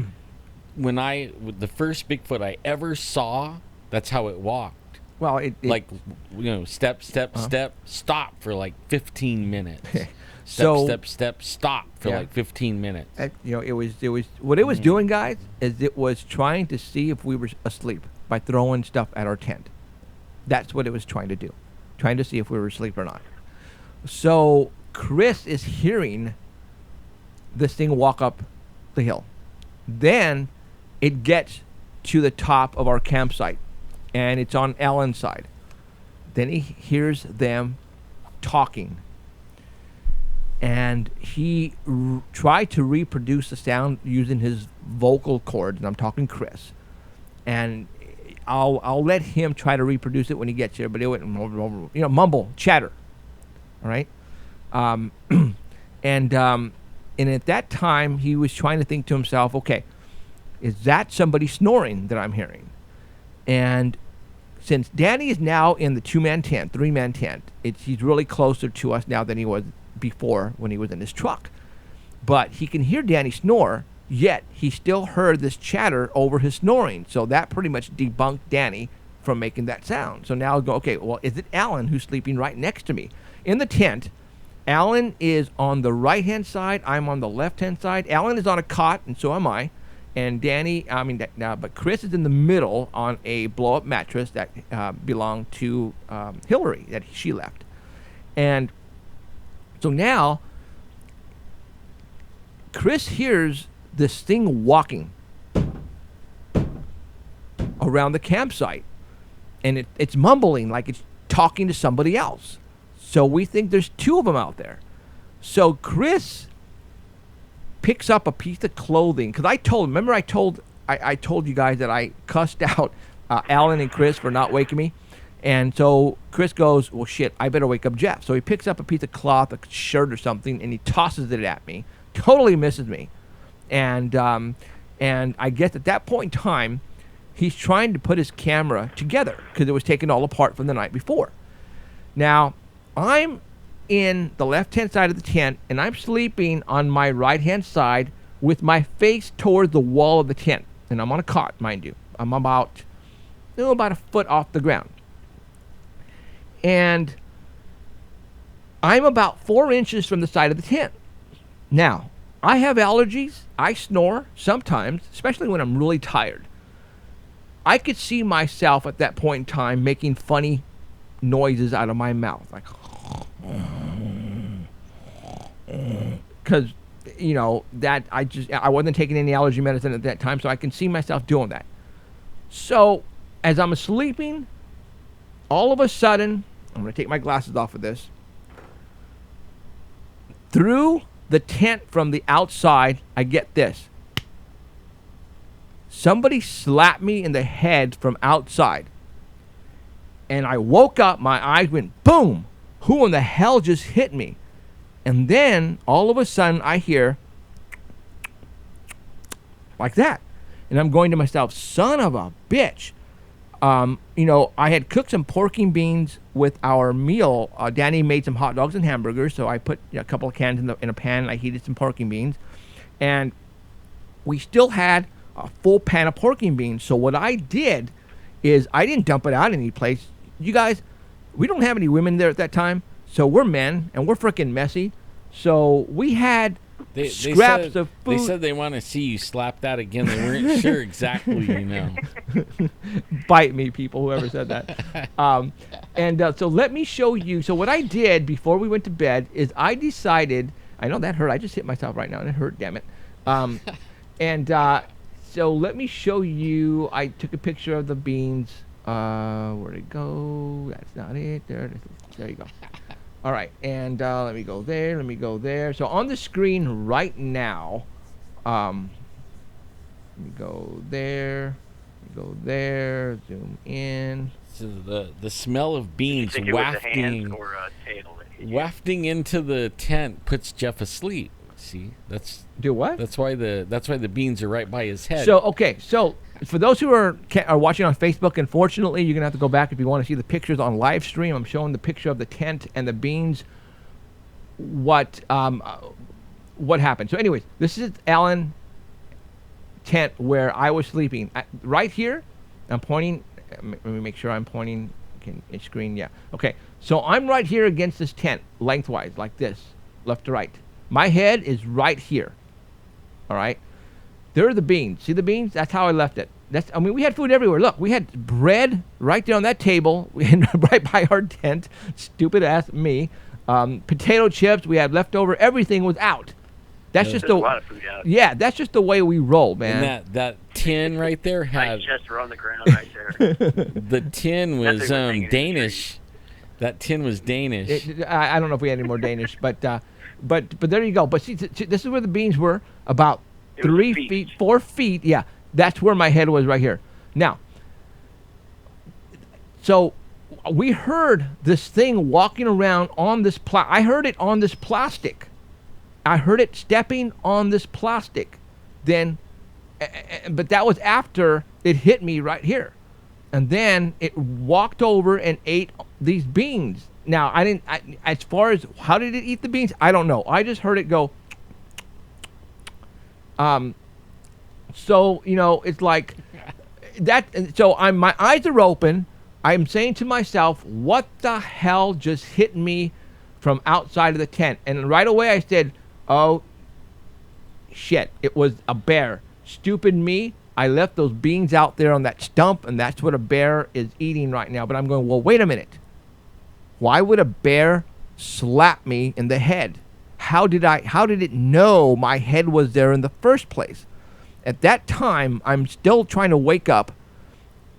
with the first Bigfoot I ever saw, that's how it walked. Well, step, step, step, stop for like 15 minutes. step, stop for like 15 minutes. It was what it was doing, guys, is it was trying to see if we were asleep by throwing stuff at our tent. That's what it was trying to do, trying to see if we were asleep or not. So Chris is hearing this thing walk up the hill. Then it gets to the top of our campsite, and it's on Alan's side. Then he hears them talking, and he tried to reproduce the sound using his vocal cords, and I'm talking Chris. And I'll let him try to reproduce it when he gets here, but it went, mumble, chatter. All right? And at that time, he was trying to think to himself, okay, is that somebody snoring that I'm hearing? And since Danny is now in the 2-man tent, 3-man tent, he's really closer to us now than he was before when he was in his truck. But he can hear Danny snore, yet he still heard this chatter over his snoring. So that pretty much debunked Danny from making that sound. So now I'll go, okay, well, is it Alan who's sleeping right next to me? In the tent, Alan is on the right-hand side. I'm on the left-hand side. Alan is on a cot, and so am I. And but Chris is in the middle on a blow-up mattress that belonged to Hillary that she left. And so now Chris hears this thing walking around the campsite, and it's mumbling like it's talking to somebody else. So we think there's 2 of them out there. So Chris picks up a piece of clothing, because I told you guys that I cussed out Alan and Chris for not waking me. And so Chris goes, well, shit, I better wake up Jeff. So he picks up a piece of cloth, a shirt or something, and he tosses it at me. Totally misses me. And I guess at that point in time, he's trying to put his camera together because it was taken all apart from the night before. Now, I'm in the left-hand side of the tent, and I'm sleeping on my right-hand side with my face toward the wall of the tent. And I'm on a cot, mind you. I'm about a foot off the ground. And I'm about 4 inches from the side of the tent. Now, I have allergies. I snore sometimes, especially when I'm really tired. I could see myself at that point in time making funny noises out of my mouth, like, because that I wasn't taking any allergy medicine at that time, so I can see myself doing that. So as I'm sleeping, all of a sudden, I'm going to take my glasses off of this. Through the tent from the outside, I get this. Somebody slapped me in the head from outside. And I woke up, my eyes went boom. Who in the hell just hit me? And then all of a sudden I hear like that. And I'm going to myself, son of a bitch. I had cooked some pork and beans with our meal. Danny made some hot dogs and hamburgers, so I put a couple of cans in a pan, and I heated some pork and beans. And we still had a full pan of pork and beans. So what I did is I didn't dump it out any place. You guys, we don't have any women there at that time, so we're men, and we're freaking messy. So we had scraps of food. They said they want to see you slap that again. They weren't sure exactly, Bite me, people, whoever said that. So let me show you. So what I did before we went to bed is I decided, I know that hurt. I just hit myself right now, and it hurt, damn it. So let me show you. I took a picture of the beans. Where'd it go? That's not it. There you go. All right, and let me go there. So on the screen right now, let me go there, zoom in. So the smell of beans wafting into the tent puts Jeff asleep. See, do what? That's why the beans are right by his head. So for those who are watching on Facebook, unfortunately, you're gonna have to go back if you want to see the pictures on live stream. I'm showing the picture of the tent and the beans. What happened? So, anyways, this is Alan tent where I was sleeping. Right here, I'm pointing. Let me make sure I'm pointing. Screen, yeah. Okay, so I'm right here against this tent, lengthwise, like this. left to right. My head is right here. All right? There are the beans. See the beans? That's how I left it. We had food everywhere. Look, we had bread right there on that table. We had right by our tent. Stupid ass me. Potato chips. We had leftover. Everything was out. That's just a lot of food out. Yeah, that's just the way we roll, man. And that tin right there had. My chests were on the ground right there. The tin was Danish. That tin was Danish. I don't know if we had any more Danish, but there you go. But see, this is where the beans were, about 3 feet, 4 feet. Yeah, that's where my head was right here. Now, so we heard this thing walking around on this I heard it on this plastic. I heard it stepping on this plastic. Then, but that was after it hit me right here. And then it walked over and ate these beans. Now, as far as how did it eat the beans, I don't know. I just heard it go. So, it's like that. So my eyes are open. I'm saying to myself, what the hell just hit me from outside of the tent? And right away I said, oh, shit, it was a bear. Stupid me. I left those beans out there on that stump, and that's what a bear is eating right now. But I'm going, well, wait a minute. Why would a bear slap me in the head? How did it know my head was there in the first place? At that time, I'm still trying to wake up,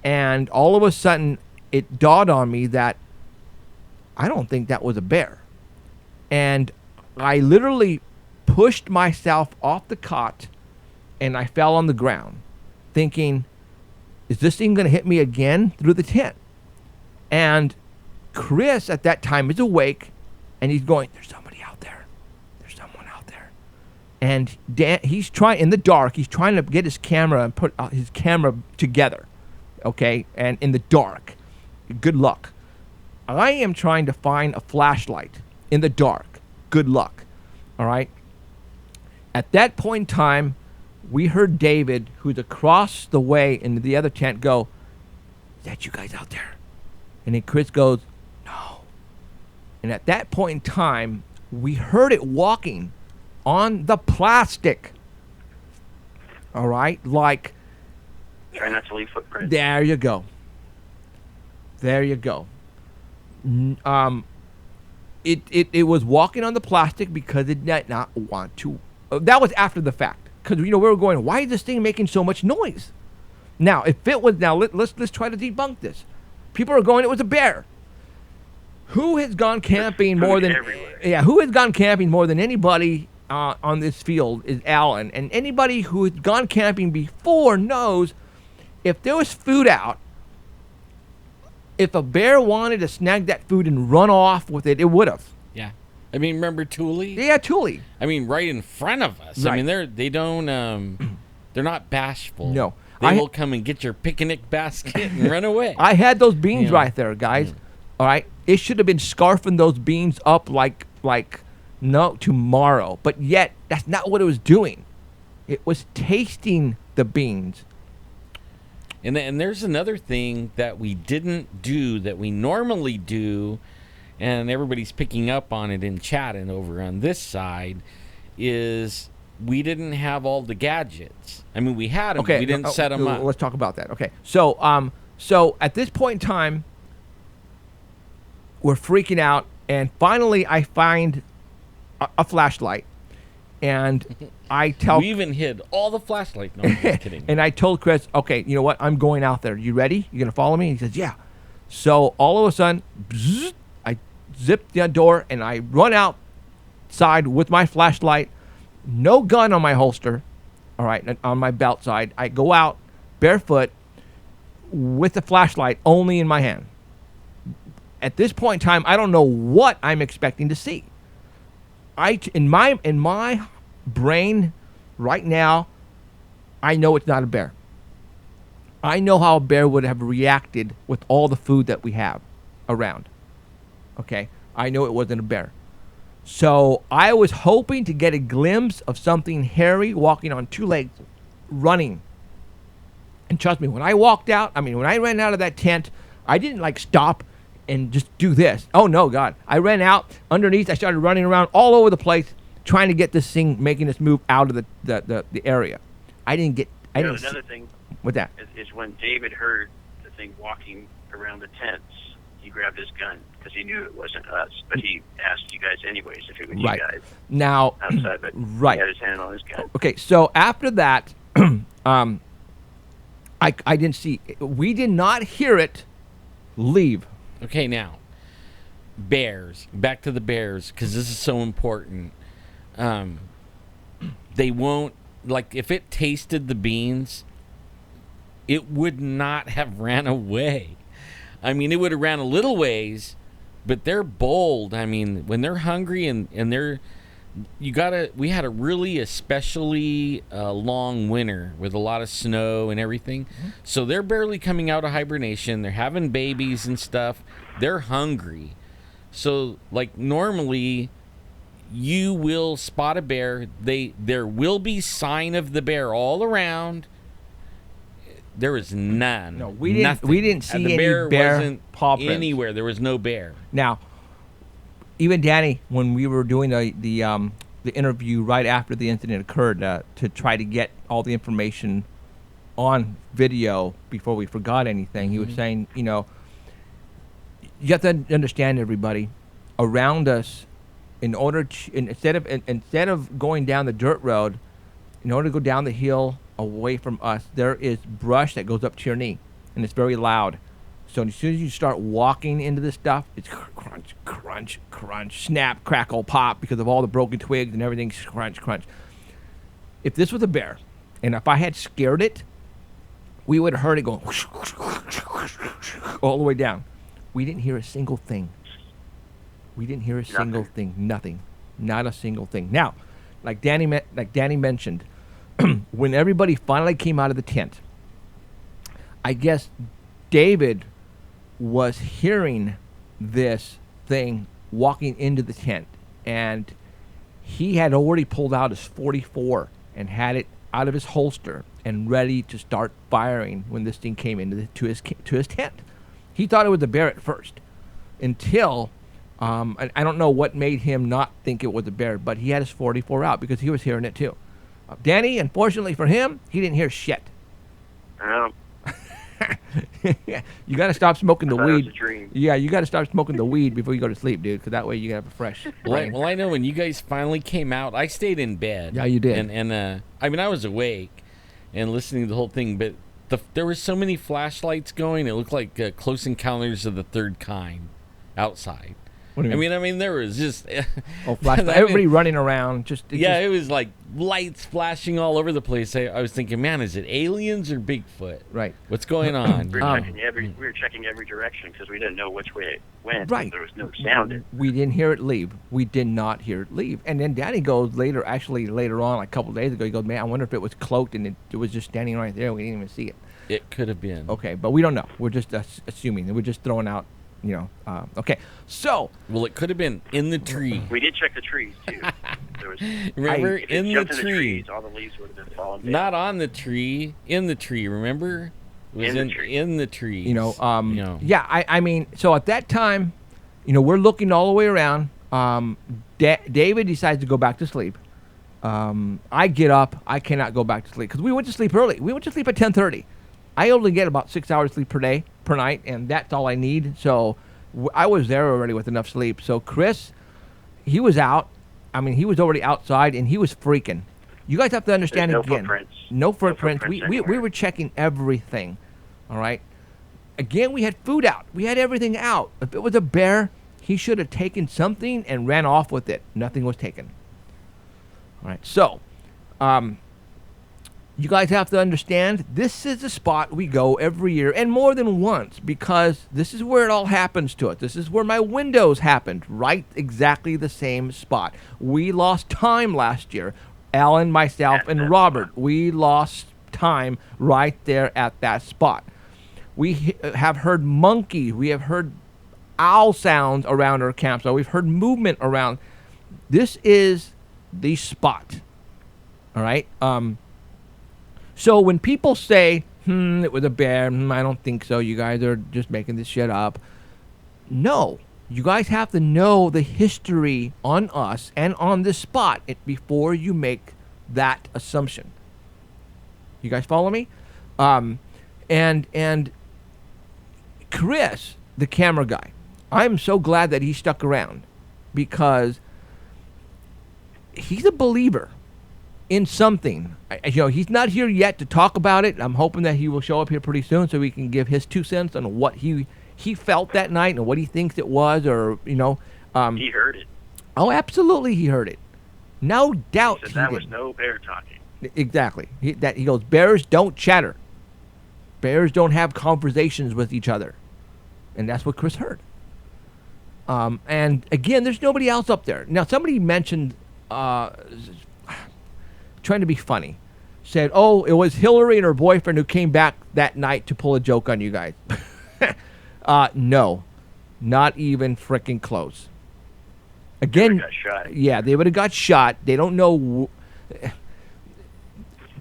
and all of a sudden, it dawned on me that I don't think that was a bear. And I literally pushed myself off the cot, and I fell on the ground, thinking, is this thing going to hit me again through the tent? And Chris at that time is awake, and he's going, there's somebody out there. There's someone out there. And he's trying, in the dark, he's trying to get his camera and put his camera together, okay, and in the dark. Good luck. I am trying to find a flashlight in the dark. Good luck. All right? At that point in time, we heard David, who's across the way in the other tent, go, is that you guys out there? And then Chris goes, no. And at that point in time, we heard it walking on the plastic. All right? Like. Try not to leave footprints. There you go. There you go. It was walking on the plastic because it did not want to. That was after the fact. Because, we were going, why is this thing making so much noise? Now, if it was, let's try to debunk this. People are going, it was a bear. Who has gone camping more than, who has gone camping more than anybody on this field is Alan. And anybody who has gone camping before knows if there was food out, if a bear wanted to snag that food and run off with it, it would have. Yeah. I mean, remember Thule? Yeah, Thule. I mean, right in front of us. Right. I mean, they don't, they're not bashful. No. They will come and get your picnic basket and run away. I had those beans right there, guys. All right? It should have been scarfing those beans up like tomorrow. But yet, that's not what it was doing. It was tasting the beans. And there's another thing that we didn't do that we normally do, and everybody's picking up on it in chat and over on this side, is we didn't have all the gadgets. I mean, we had them, but we didn't set them up. Let's talk about that. Okay, so at this point in time, we're freaking out, and finally I find a flashlight. And I tell... We even hid all the flashlights. No, I'm just kidding. And I told Chris, okay, you know what? I'm going out there. You ready? You going to follow me? And he says, yeah. So all of a sudden, bzzz, I zip the door, and I run outside with my flashlight. No gun on my holster, all right, on my belt side. I go out barefoot with the flashlight only in my hand. At this point in time, I don't know what I'm expecting to see. In my brain right now, I know it's not a bear. I know how a bear would have reacted with all the food that we have around. Okay? I know it wasn't a bear. So I was hoping to get a glimpse of something hairy walking on two legs, running. And trust me, when I ran out of that tent, I didn't stop and just do this. Oh no, God! I ran out underneath. I started running around all over the place trying to get this thing, making this move out of the area. I didn't get. I didn't. Another thing. With that is when David heard the thing walking around the tents, he grabbed his gun because he knew it wasn't us, but he asked you guys anyways if it was right. you guys. Now, outside, but right. he had his hand on his gun. Okay, so after that, I didn't see. We did not hear it leave. Okay, now bears. Back to the bears because this is so important. They won't, like, if it tasted the beans, it would not have ran away. I mean, it would have ran a little ways, but they're bold. I mean, when they're hungry and they're, we had a really especially long winter with a lot of snow and everything. Mm-hmm. So they're barely coming out of hibernation. They're having babies and stuff. They're hungry. So, like, normally you will spot a bear. There will be sign of the bear all around. There was none. No, we didn't see the any bear paw prints anywhere. There was no bear. Now, even Danny, when we were doing the interview right after the incident occurred, to try to get all the information on video before we forgot anything, he was saying, you have to understand, everybody around us, instead of going down the dirt road, in order to go down the hill away from us, there is brush that goes up to your knee, and it's very loud. So as soon as you start walking into this stuff, it's crunch, crunch, crunch, snap, crackle, pop, because of all the broken twigs and everything, crunch, crunch. If this was a bear, and if I had scared it, we would have heard it going all the way down. We didn't hear a single thing. We didn't hear a single thing. Nothing. Not a single thing. Now, like Danny mentioned, when everybody finally came out of the tent, I guess David was hearing this thing walking into the tent, and he had already pulled out his .44 and had it out of his holster and ready to start firing when this thing came into to his tent. He thought it was a bear at first, until I don't know what made him not think it was a bear, but he had his .44 out because he was hearing it too. Danny, unfortunately for him, he didn't hear shit. You got to stop smoking the weed. It was a dream. Yeah, you got to start smoking the weed before you go to sleep, dude, because that way you can have a fresh brain. Well, I know when you guys finally came out, I stayed in bed. Yeah, you did. And I mean, I was awake and listening to the whole thing, but there were so many flashlights going, it looked like Close Encounters of the Third Kind outside. What do you mean? I mean, there was just flashlight. Everybody running around. It was like lights flashing all over the place. I was thinking, man, is it aliens or Bigfoot? Right. What's going on? We were checking every direction because we didn't know which way it went. Right. There was no sound. We didn't hear it leave. We did not hear it leave. And then Danny goes later on, like a couple of days ago, he goes, man, I wonder if it was cloaked and it was just standing right there. We didn't even see it. It could have been. Okay, but we don't know. We're just assuming. We're just throwing out. Okay. So. Well, it could have been in the tree. We did check the trees too. Remember, if in the tree. Trees, all the leaves would have been falling down. Not on the tree, in the tree. Remember, it was in the tree. Yeah. I mean, so at that time, we're looking all the way around. David decides to go back to sleep. I get up. I cannot go back to sleep because we went to sleep early. We went to sleep at 10:30. I only get about 6 hours sleep per night, and that's all I need. So I was there already with enough sleep. So Chris, he was out. I mean, he was already outside, and he was freaking. You guys have to understand no again. Footprints. No footprints. We were checking everything. All right. Again, we had food out. We had everything out. If it was a bear, he should have taken something and ran off with it. Nothing was taken. All right. So, you guys have to understand, this is a spot we go every year, and more than once, because this is where it all happens to us. This is where my windows happened, right? Exactly the same spot. We lost time last year. Alan, myself, and Robert, we lost time right there at that spot. We have heard monkeys. We have heard owl sounds around our campsite. We've heard movement around. This is the spot. All right? So when people say, it was a bear, I don't think so, you guys are just making this shit up. no. You guys have to know the history on us and on this spot before you make that assumption. You guys follow me? And Chris, the camera guy, I'm so glad that he stuck around because he's a believer in something. He's not here yet to talk about it. I'm hoping that he will show up here pretty soon so he can give his 2 cents on what he felt that night and what he thinks it was, or he heard it. Oh, absolutely, he heard it. No doubt. He said that was no bear talking. Exactly. He goes, bears don't chatter. Bears don't have conversations with each other, and that's what Chris heard. And again, there's nobody else up there. Now, somebody mentioned, trying to be funny, said, "Oh, it was Hillary and her boyfriend who came back that night to pull a joke on you guys." No, not even freaking close. Again, got shot. Yeah, they would have got shot. They don't know.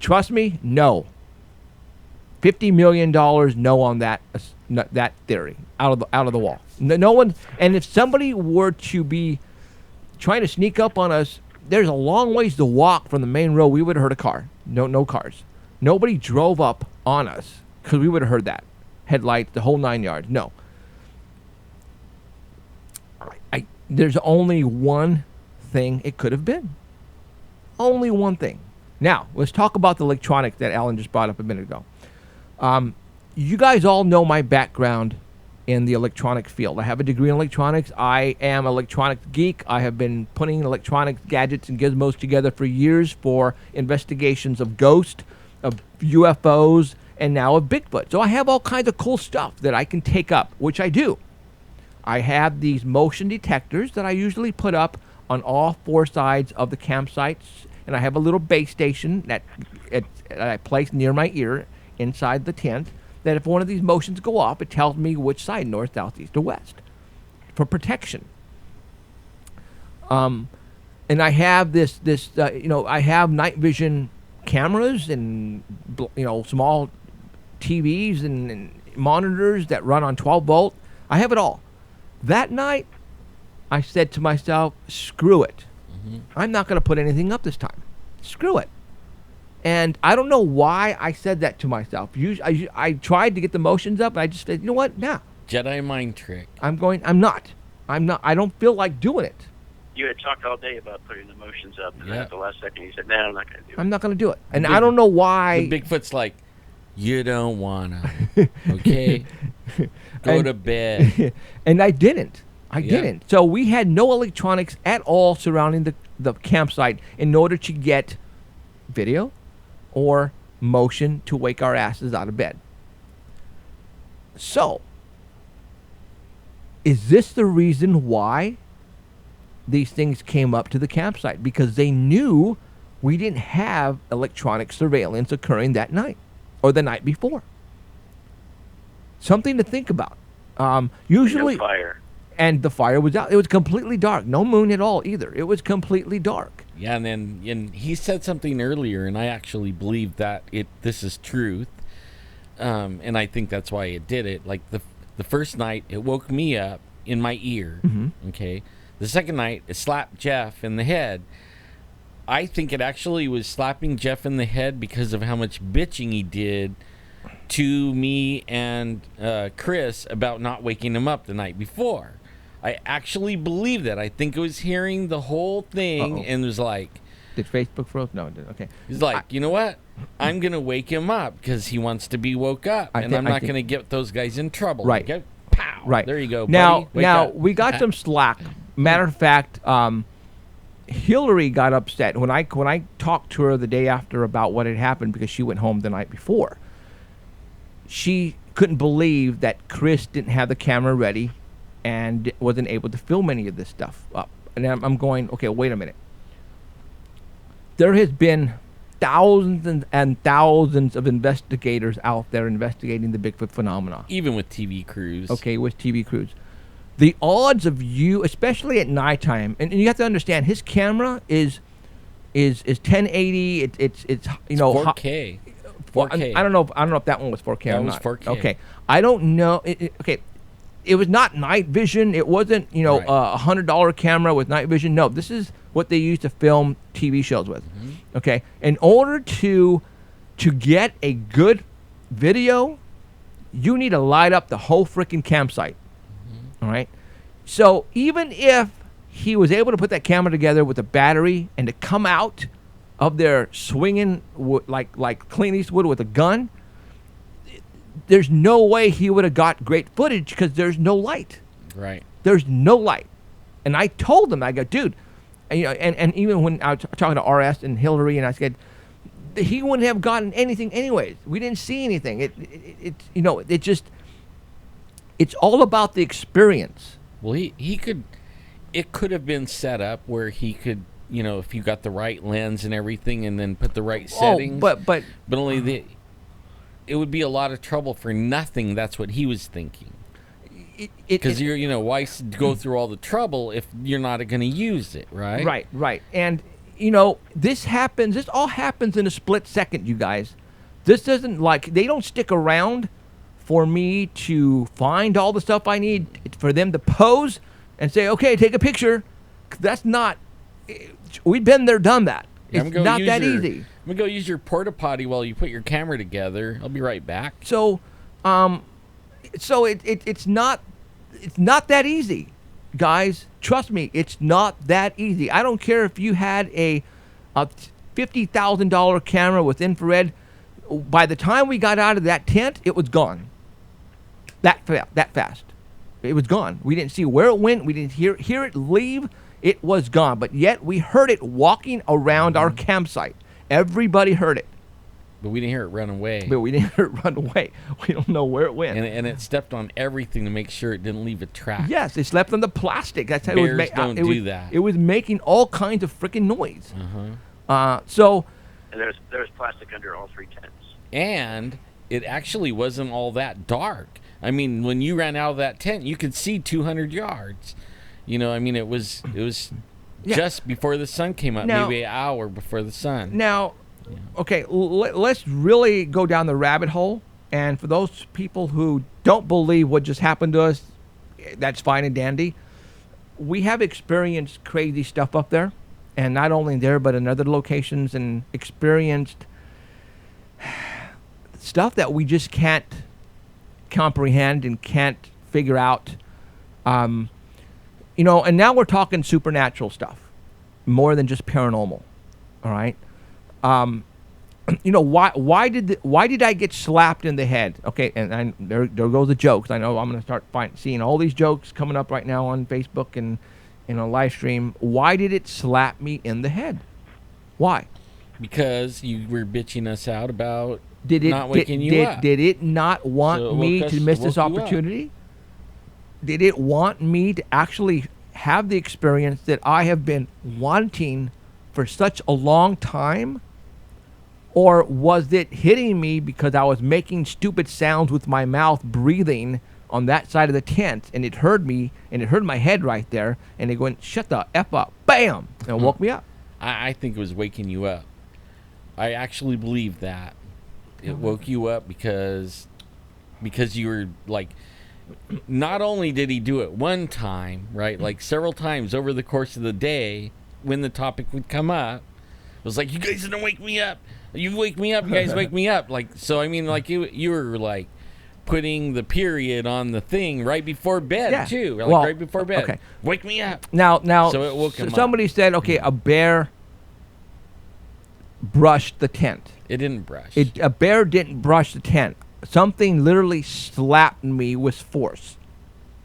Trust me, no. $50 million, no on that theory, out of the wall. No one. And if somebody were to be trying to sneak up on us, there's a long ways to walk from the main road. We would have heard a car. No cars. Nobody drove up on us because we would have heard that. Headlights, the whole 9 yards. No. There's only one thing it could have been. Only one thing. Now, let's talk about the electronics that Alan just brought up a minute ago. You guys all know my background in the electronic field. I have a degree in electronics. I am an electronics geek. I have been putting electronics, gadgets, and gizmos together for years for investigations of ghosts, of UFOs, and now of Bigfoot. So I have all kinds of cool stuff that I can take up, which I do. I have these motion detectors that I usually put up on all 4 sides of the campsites, and I have a little base station that I place near my ear inside the tent, that if one of these motions go off, it tells me which side, north, south, east, or west, for protection. And I have I have night vision cameras and small TVs and monitors that run on 12 volt. I have it all. That night, I said to myself, screw it. Mm-hmm. I'm not going to put anything up this time. Screw it. And I don't know why I said that to myself. I tried to get the motions up, and I just said, you know what? Nah. Jedi mind trick. I'm not. I don't feel like doing it. You had talked all day about putting the motions up, and then at the last second you said, no, I'm not going to do it. I'm not going to do it. And I don't know why. The Bigfoot's like, you don't want to, okay? Go to bed. And I didn't. I didn't. So we had no electronics at all surrounding the campsite in order to get video or motion to wake our asses out of bed. So, is this the reason why these things came up to the campsite? Because they knew we didn't have electronic surveillance occurring that night or the night before. Something to think about. Usually, no fire. And the fire was out. It was completely dark. No moon at all either. It was completely dark. Yeah, and he said something earlier, and I actually believe that this is truth. And I think that's why it did it. Like the first night, it woke me up in my ear. Mm-hmm. Okay. The second night, it slapped Jeff in the head. I think it actually was slapping Jeff in the head because of how much bitching he did to me and Chris about not waking him up the night before. I actually believe that. I think it was hearing the whole thing and was like... Did Facebook froze? No, it didn't. Okay. He's like, you know what? I'm going to wake him up because he wants to be woke up. And I'm not going to get those guys in trouble. Right. Okay? Pow. Right. There you go, now, buddy. Wake up. We got some slack. Matter of fact, Hillary got upset when I talked to her the day after about what had happened because she went home the night before. She couldn't believe that Chris didn't have the camera ready and wasn't able to film any of this stuff up. And I'm going, okay, wait a minute. There has been thousands and thousands of investigators out there investigating the Bigfoot phenomena. Even with TV crews. Okay, with TV crews. The odds of you, especially at nighttime, and you have to understand, his camera is 1080. It's 4K. 4K. I don't know if that one was 4K or not. That was 4K. Okay, I don't know. Okay, it was not night vision. It wasn't, you know, Right. $100 camera with night vision. No, this is what they use to film TV shows with. Okay, in order to get a good video, you need to light up the whole freaking campsite. All right. So even if he was able to put that camera together with a battery and to come out of there swinging like Clint Eastwood with a gun, there's no way he would have got great footage because there's no light. Right. There's no light. And I told him, I go, dude, and, you know, and even when I was talking to RS and Hillary, and I said, he wouldn't have gotten anything anyways. We didn't see anything. It you know, it just, it's all about the experience. Well, he could, it could have been set up where he could, you know, if you got the right lens and everything and then put the right settings. But only it would be a lot of trouble for nothing. That's what he was thinking. Because you're, you know, why go through all the trouble if you're not going to use it, right? Right. And, you know, this all happens in a split second, you guys. This doesn't, like, they don't stick around for me to find all the stuff I need for them to pose and say, okay, take a picture. That's not, we've been there, done that. It's not that easy. I'm going to go use your porta potty while you put your camera together. I'll be right back. So, it's not that easy, guys. Trust me, it's not that easy. I don't care if you had a $50,000 camera with infrared. By the time we got out of that tent, it was gone. That fast, it was gone. We didn't see where it went. We didn't hear it leave. It was gone. But yet we heard it walking around our campsite. Everybody heard it. But we didn't hear it run away. We don't know where it went. And it stepped on everything to make sure it didn't leave a track. Yes, it slept on the plastic. That's how Bears don't do that. It was making all kinds of freaking noise. And there was plastic under all three tents. And it actually wasn't all that dark. I mean, when you ran out of that tent, you could see 200 yards. You know, I mean, it was just before the sun came up, maybe an hour before the sun. Now, okay, let's really go down the rabbit hole. And for those people who don't believe what just happened to us, that's fine and dandy. We have experienced crazy stuff up there. And not only there, but in other locations, and experienced stuff that we just can't comprehend and can't figure out. You know, and now we're talking supernatural stuff, more than just paranormal. All right. You know, why did I get slapped in the head? Okay, and there go the jokes. I know I'm going to start seeing all these jokes coming up right now on Facebook and in a live stream. Why did it slap me in the head? Why? Because you were bitching us out about not waking you up. Did it not want me to miss this opportunity? Did it want me to actually have the experience that I have been wanting for such a long time? Or was it hitting me because I was making stupid sounds with my mouth, breathing on that side of the tent, and it heard me, and it heard my head right there, and it went, shut the F up, bam, and it woke me up. I think it was waking you up. I actually believe that. It woke you up because you were like, not only did he do it one time, right, like several times over the course of the day when the topic would come up, it was like, you guys didn't wake me up. You wake me up, you guys wake me up. Like, so I mean, like you were like putting the period on the thing right before bed too. Like right before bed. Okay. Wake me up. Now so it woke him somebody up. said, okay, a bear brushed the tent. It didn't brush. A bear didn't brush the tent. Something literally slapped me with force.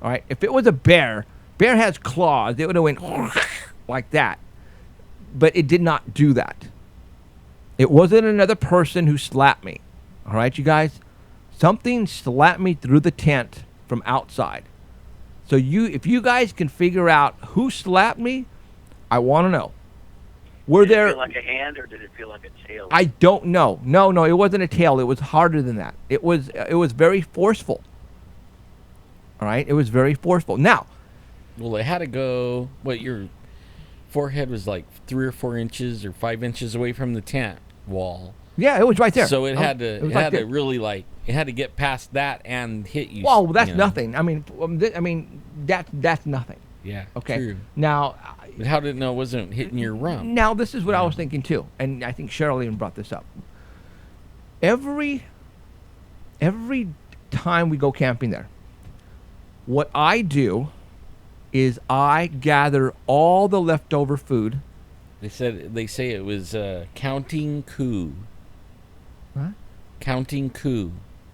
All right. If it was a bear has claws. It would have went like that. But it did not do that. It wasn't another person who slapped me. All right, you guys? Something slapped me through the tent from outside. So if you guys can figure out who slapped me, I want to know. Did it feel like a hand or did it feel like a tail? I don't know. No, it wasn't a tail. It was harder than that. It was very forceful. All right? It was very forceful. Now. Well, it had to go, your forehead was like 3 or 4 inches or 5 inches away from the tent wall. Yeah, it was right there. So it had to it had to get past that and hit you. Well, that's nothing. I mean, that's nothing. Yeah. Okay. True. Now, but how did it know it wasn't hitting your rump? Now, this is what I was thinking too, and I think Cheryl even brought this up. Every time we go camping there, what I do is I gather all the leftover food. They say it was counting coup. What? Counting coup.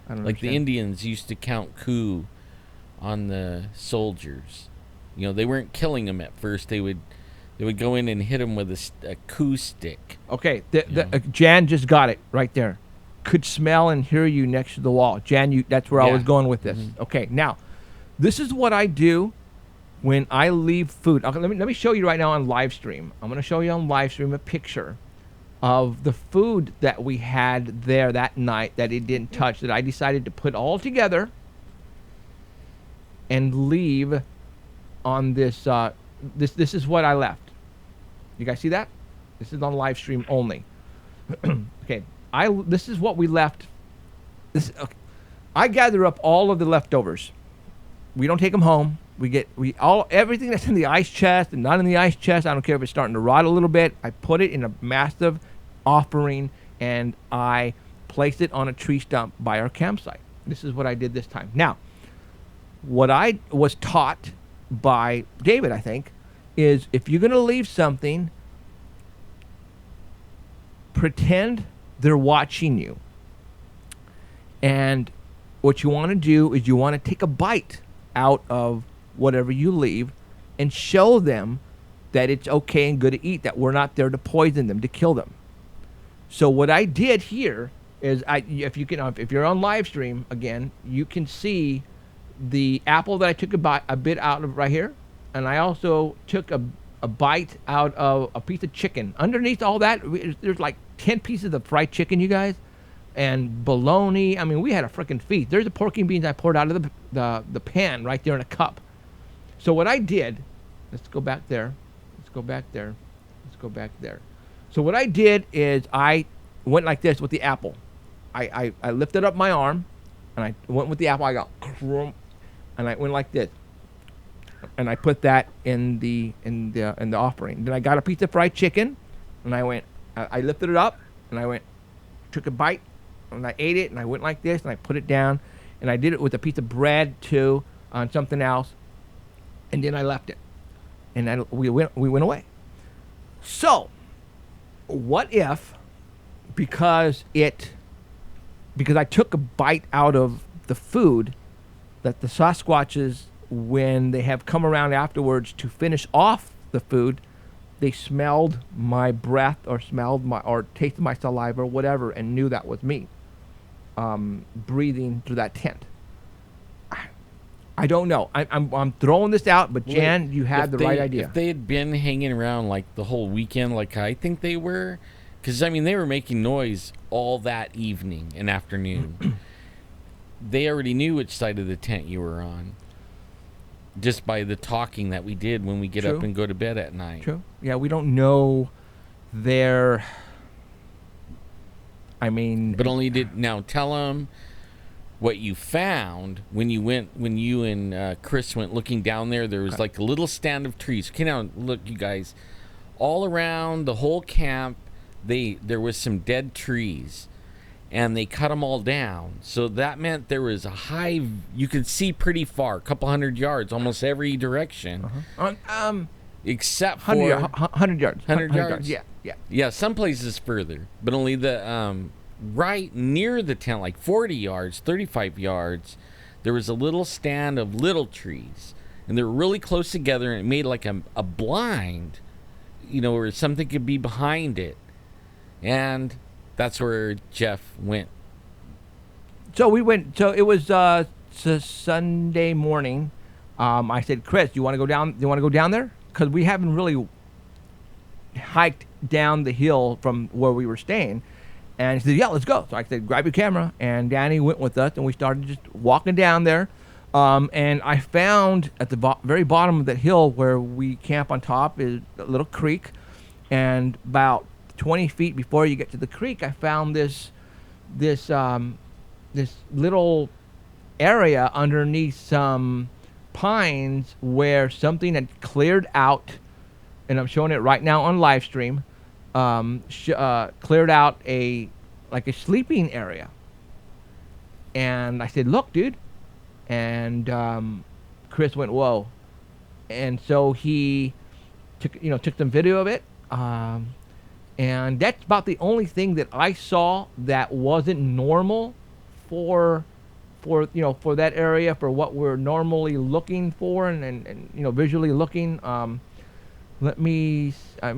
I don't like understand. the Indians used to count coup on the soldiers. They weren't killing them at first. They would go in and hit them with a coup stick. Okay, Jan just got it right there. Could smell and hear you next to the wall. Jan, that's where I was going with this. Mm-hmm. Okay, now, this is what I do when I leave food. Okay, let me show you right now on live stream. I'm going to show you on live stream a picture of the food that we had there that night that it didn't touch, that I decided to put all together and leave on this. This is what I left. You guys see that? This is on live stream only. Okay, this is what we left. I gather up all of the leftovers. We don't take them home. Everything that's in the ice chest and not in the ice chest. I don't care if it's starting to rot a little bit. I put it in a massive offering and I place it on a tree stump by our campsite. This is what I did this time. Now, what I was taught by David, I think, is if you're going to leave something, pretend they're watching you. And what you want to do is you want to take a bite out of whatever you leave and show them that it's okay and good to eat, that we're not there to poison them, to kill them. So what I did here is, if you're on live stream again, you can see the apple that I took a bit out of right here, and I also took a bite out of a piece of chicken. Underneath all that, there's like 10 pieces of fried chicken, you guys, and bologna. I mean, we had a freaking feast. There's the pork and beans I poured out of the pan right there in a cup. So what I did, let's go back there. So what I did is I went like this with the apple. I lifted up my arm, and I went with the apple. I got, and I went like this, and I put that in the offering. Then I got a piece of fried chicken, and I lifted it up, and I took a bite, and I ate it, and I went like this, and I put it down, and I did it with a piece of bread too, on something else, and then I left it, and we went away. So, what if, because I took a bite out of the food, that the Sasquatches, when they have come around afterwards to finish off the food, they smelled my breath or tasted my saliva or whatever and knew that was me breathing through that tent. I don't know. I'm throwing this out, but Jan, you had the right idea. If they had been hanging around like the whole weekend, like I think they were, because I mean they were making noise all that evening and afternoon. They already knew which side of the tent you were on, just by the talking that we did when we get up and go to bed at night. True. Yeah, we don't know their. I mean, but only did now tell them what you found when you and Chris went looking down there. There was like a little stand of trees. Okay, now look, you guys, all around the whole camp, there was some dead trees, and they cut them all down. So that meant there was a high. You could see pretty far, a couple 100 yards, almost every direction. Except for 100 yards. 100 yards. Yeah. Some places further, but only the right near the tent, like 40 yards, 35 yards. There was a little stand of little trees, and they were really close together, and it made like a blind, where something could be behind it, and that's where Jeff went. So we went. So it was Sunday morning. I said, Chris, you want to go down? You want to go down there? Because we haven't really hiked down the hill from where we were staying. And he said, yeah, let's go. So I said, grab your camera. And Danny went with us, and we started just walking down there. And I found at the very bottom of that hill where we camp on top is a little creek. And about 20 feet before you get to the creek, I found this little area underneath some pines where something had cleared out, and I'm showing it right now on live stream. Cleared out a sleeping area, and I said, "Look, dude," and Chris went, "Whoa," and so he took some video of it, and that's about the only thing that I saw that wasn't normal for that area, for what we're normally looking for and visually looking. I'm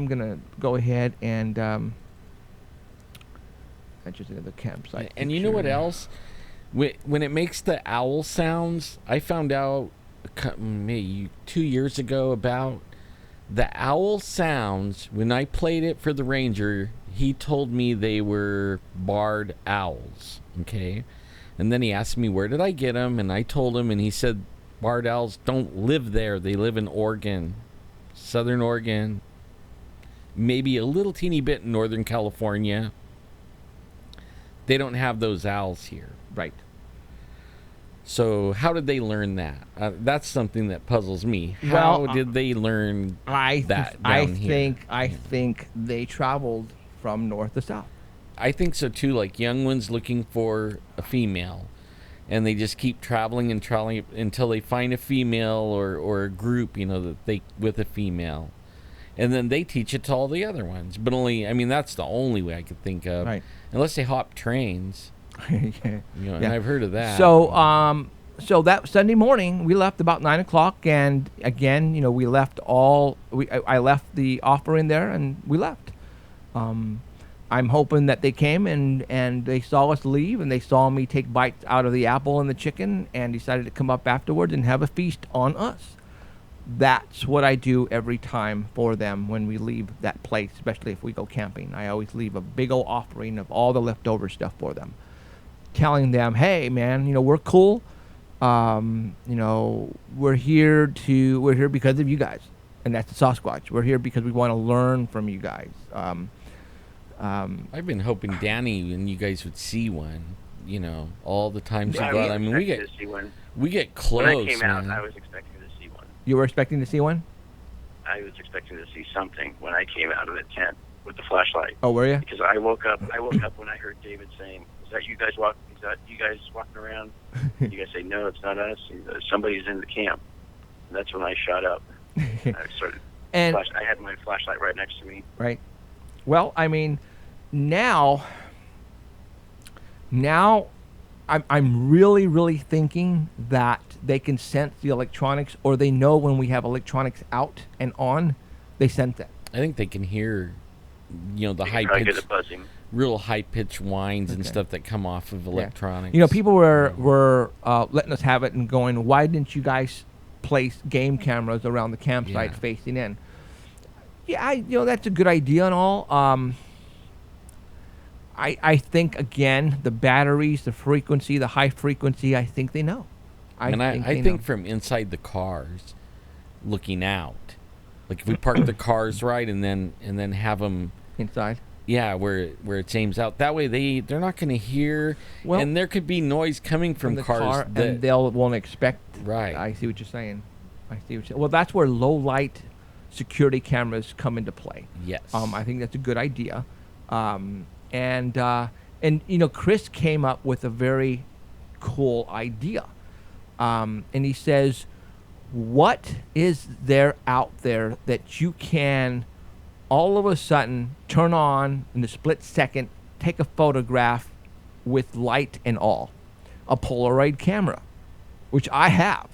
gonna go ahead and I just did the campsite. And you know what else? When it makes the owl sounds, I found out maybe 2 years ago about the owl sounds. When I played it for the ranger, he told me they were barred owls. Okay, and then he asked me where did I get them, and I told him, and he said barred owls don't live there. They live in Oregon. Southern Oregon, maybe a little teeny bit in Northern California. They don't have those owls here. Right. So how did they learn that? That's something that puzzles me. How did they learn that down here? I think they traveled from north to south. I think so too, like young ones looking for a female. And they just keep traveling and traveling until they find a female or a group, with a female. And then they teach it to all the other ones. But that's the only way I could think of. Right. Unless they hop trains. And I've heard of that. So that Sunday morning, we left about 9 o'clock. And again, we left I left the offering there and we left. I'm hoping that they came and they saw us leave and they saw me take bites out of the apple and the chicken and decided to come up afterwards and have a feast on us. That's what I do every time for them when we leave that place, especially if we go camping. I always leave a big old offering of all the leftover stuff for them, telling them, hey, man, we're cool. We're here because of you guys. And that's the Sasquatch. We're here because we want to learn from you guys. I've been hoping Danny and you guys would see one, all the times you go out. We get close. When I came out, I was expecting to see one. You were expecting to see one? I was expecting to see something when I came out of the tent with the flashlight. Oh, were you? Because I woke up when I heard David saying, "Is that you guys walking? Is that you guys walking around?" You guys say, "No, it's not us. Somebody's in the camp." And that's when I shot up. I started. I had my flashlight right next to me. Right. Well, now I'm really, really thinking that they can sense the electronics, or they know when we have electronics out and on, they sense it. I think they can hear, the real high-pitched whines and stuff that come off of electronics. People were letting us have it and going, why didn't you guys place game cameras around the campsite facing in? Yeah, that's a good idea and all. I think, again, the batteries, the frequency, the high frequency, I think they know. I think from inside the cars, looking out, like if we park the cars right and then have them inside. Yeah, where it aims out. That way they're not going to hear, and there could be noise coming from the cars car, and they won't expect. Right. I see what you're saying. Well, that's where low light security cameras come into play. Yes. I think that's a good idea. And Chris came up with a very cool idea. And he says, what is there out there that you can all of a sudden turn on in a split second, take a photograph with light and all? A Polaroid camera, which I have.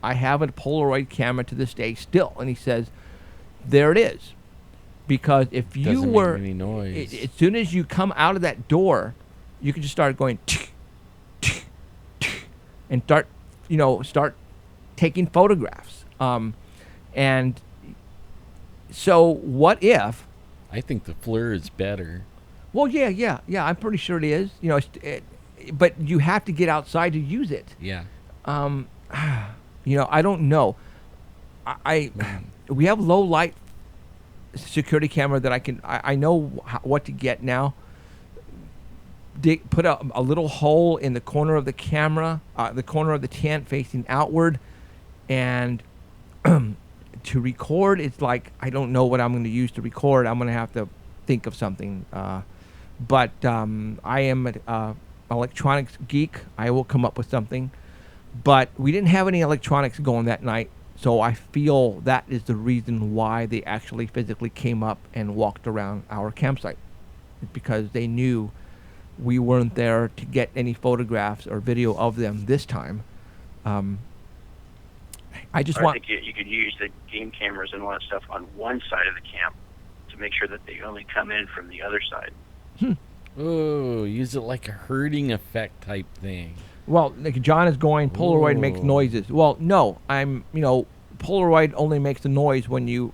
I have a Polaroid camera to this day still. And he says, there it is. Because if you make any noise. As soon as you come out of that door, you can just start going and start taking photographs. And so what if? I think the FLIR is better. Well, yeah. I'm pretty sure it is. But you have to get outside to use it. Yeah. I don't know. We have low light security camera that I know what to get now. Put a little hole in the corner of the camera, the corner of the tent facing outward, and to record, it's like I don't know what I'm going to use to record. I'm going to have to think of something. But I am an electronics geek. I will come up with something. But we didn't have any electronics going that night, so I feel that is the reason why they actually physically came up and walked around our campsite. It's because they knew we weren't there to get any photographs or video of them this time. I think you could use the game cameras and all that stuff on one side of the camp to make sure that they only come in from the other side. Oh, use it like a herding effect type thing. Well, like John is going, Polaroid makes noises. Well, no, Polaroid only makes the noise when you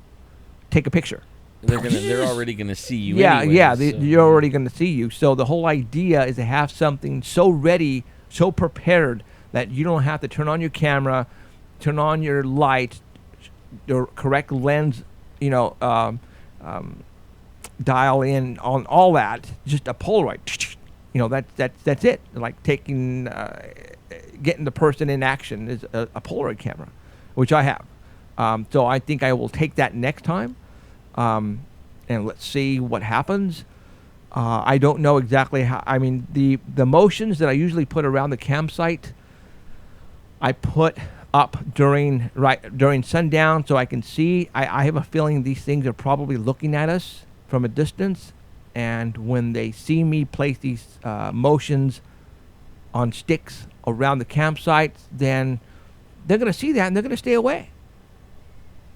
take a picture. They're already gonna see you. You're already gonna see you. So the whole idea is to have something so ready, so prepared that you don't have to turn on your camera, turn on your light, your correct lens, dial in on all that. Just a Polaroid. That's it. Like getting the person in action is a Polaroid camera, which I have. So I think I will take that next time. And let's see what happens. I don't know exactly how. I mean, the motions that I usually put around the campsite, I put up during sundown so I can see. I have a feeling these things are probably looking at us from a distance, and when they see me place these motions on sticks around the campsite, then they're going to see that and they're going to stay away.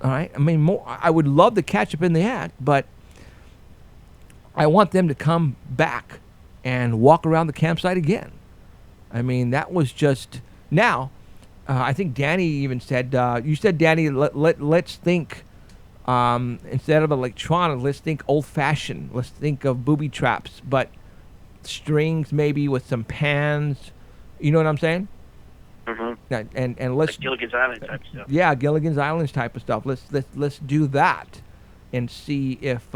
All right. I mean, I would love to catch up in the act, but I want them to come back and walk around the campsite again. I mean, that was just now. I think Danny even said. You said, Danny, let's think instead of electronic. Let's think old-fashioned. Let's think of booby traps, but strings maybe with some pans. You know what I'm saying? Mm-hmm. And let's like Gilligan's Island type stuff. Yeah, Gilligan's Island type of stuff. Let's do that and see if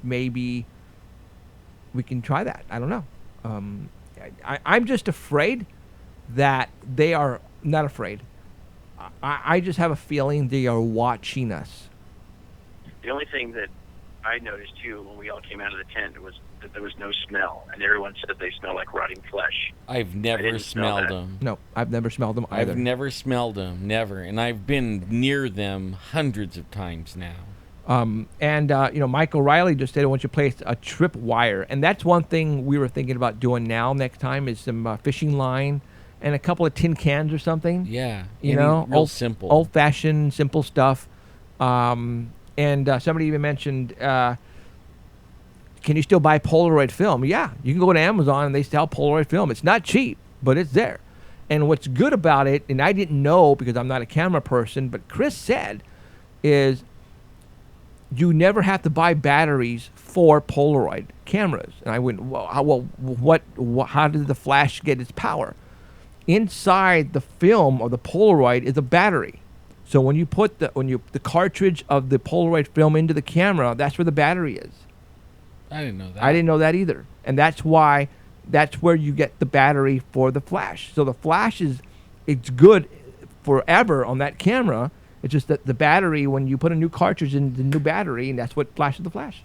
maybe we can try that. I don't know. I'm just afraid that they are not afraid. I just have a feeling they are watching us. The only thing that I noticed too when we all came out of the tent was that there was no smell, and everyone said they smell like rotting flesh. I've never smelled them. No, I've never smelled them either. I've never smelled them, never, and I've been near them hundreds of times now. Mike O'Reilly just said, "I want you to place a trip wire," and that's one thing we were thinking about doing now. Next time is some fishing line and a couple of tin cans or something. Yeah, real simple, old-fashioned, simple stuff. And somebody even mentioned, can you still buy Polaroid film? Yeah, you can go to Amazon and they sell Polaroid film. It's not cheap, but it's there. And what's good about it, and I didn't know because I'm not a camera person, but Chris said, is you never have to buy batteries for Polaroid cameras. And I went, how did the flash get its power? Inside the film or the Polaroid is a battery. So when you put the cartridge of the Polaroid film into the camera, that's where the battery is. I didn't know that. I didn't know that either. And that's where you get the battery for the flash. So the flash it's good forever on that camera. It's just that the battery, when you put a new cartridge in the new battery, and that's what flashes the flash.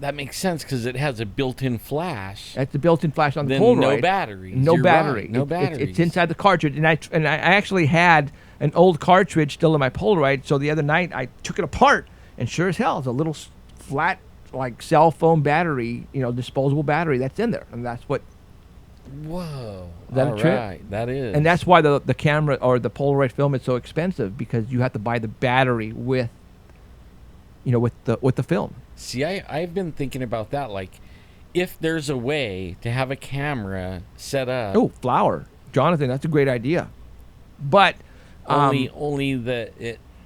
That makes sense because it has a built-in flash. That's the built-in flash on the then Polaroid. No batteries. No You're battery. Right. No batteries. It's inside the cartridge, and I actually had an old cartridge still in my Polaroid. So the other night I took it apart, and sure as hell, it's a little flat, like cell phone battery, disposable battery that's in there, and that's what. Whoa! Is that all a trip? Right. That is. And that's why the camera or the Polaroid film is so expensive, because you have to buy the battery with the film. See, I've been thinking about that. Like, if there's a way to have a camera set up. Oh, flower, Jonathan, that's a great idea. But only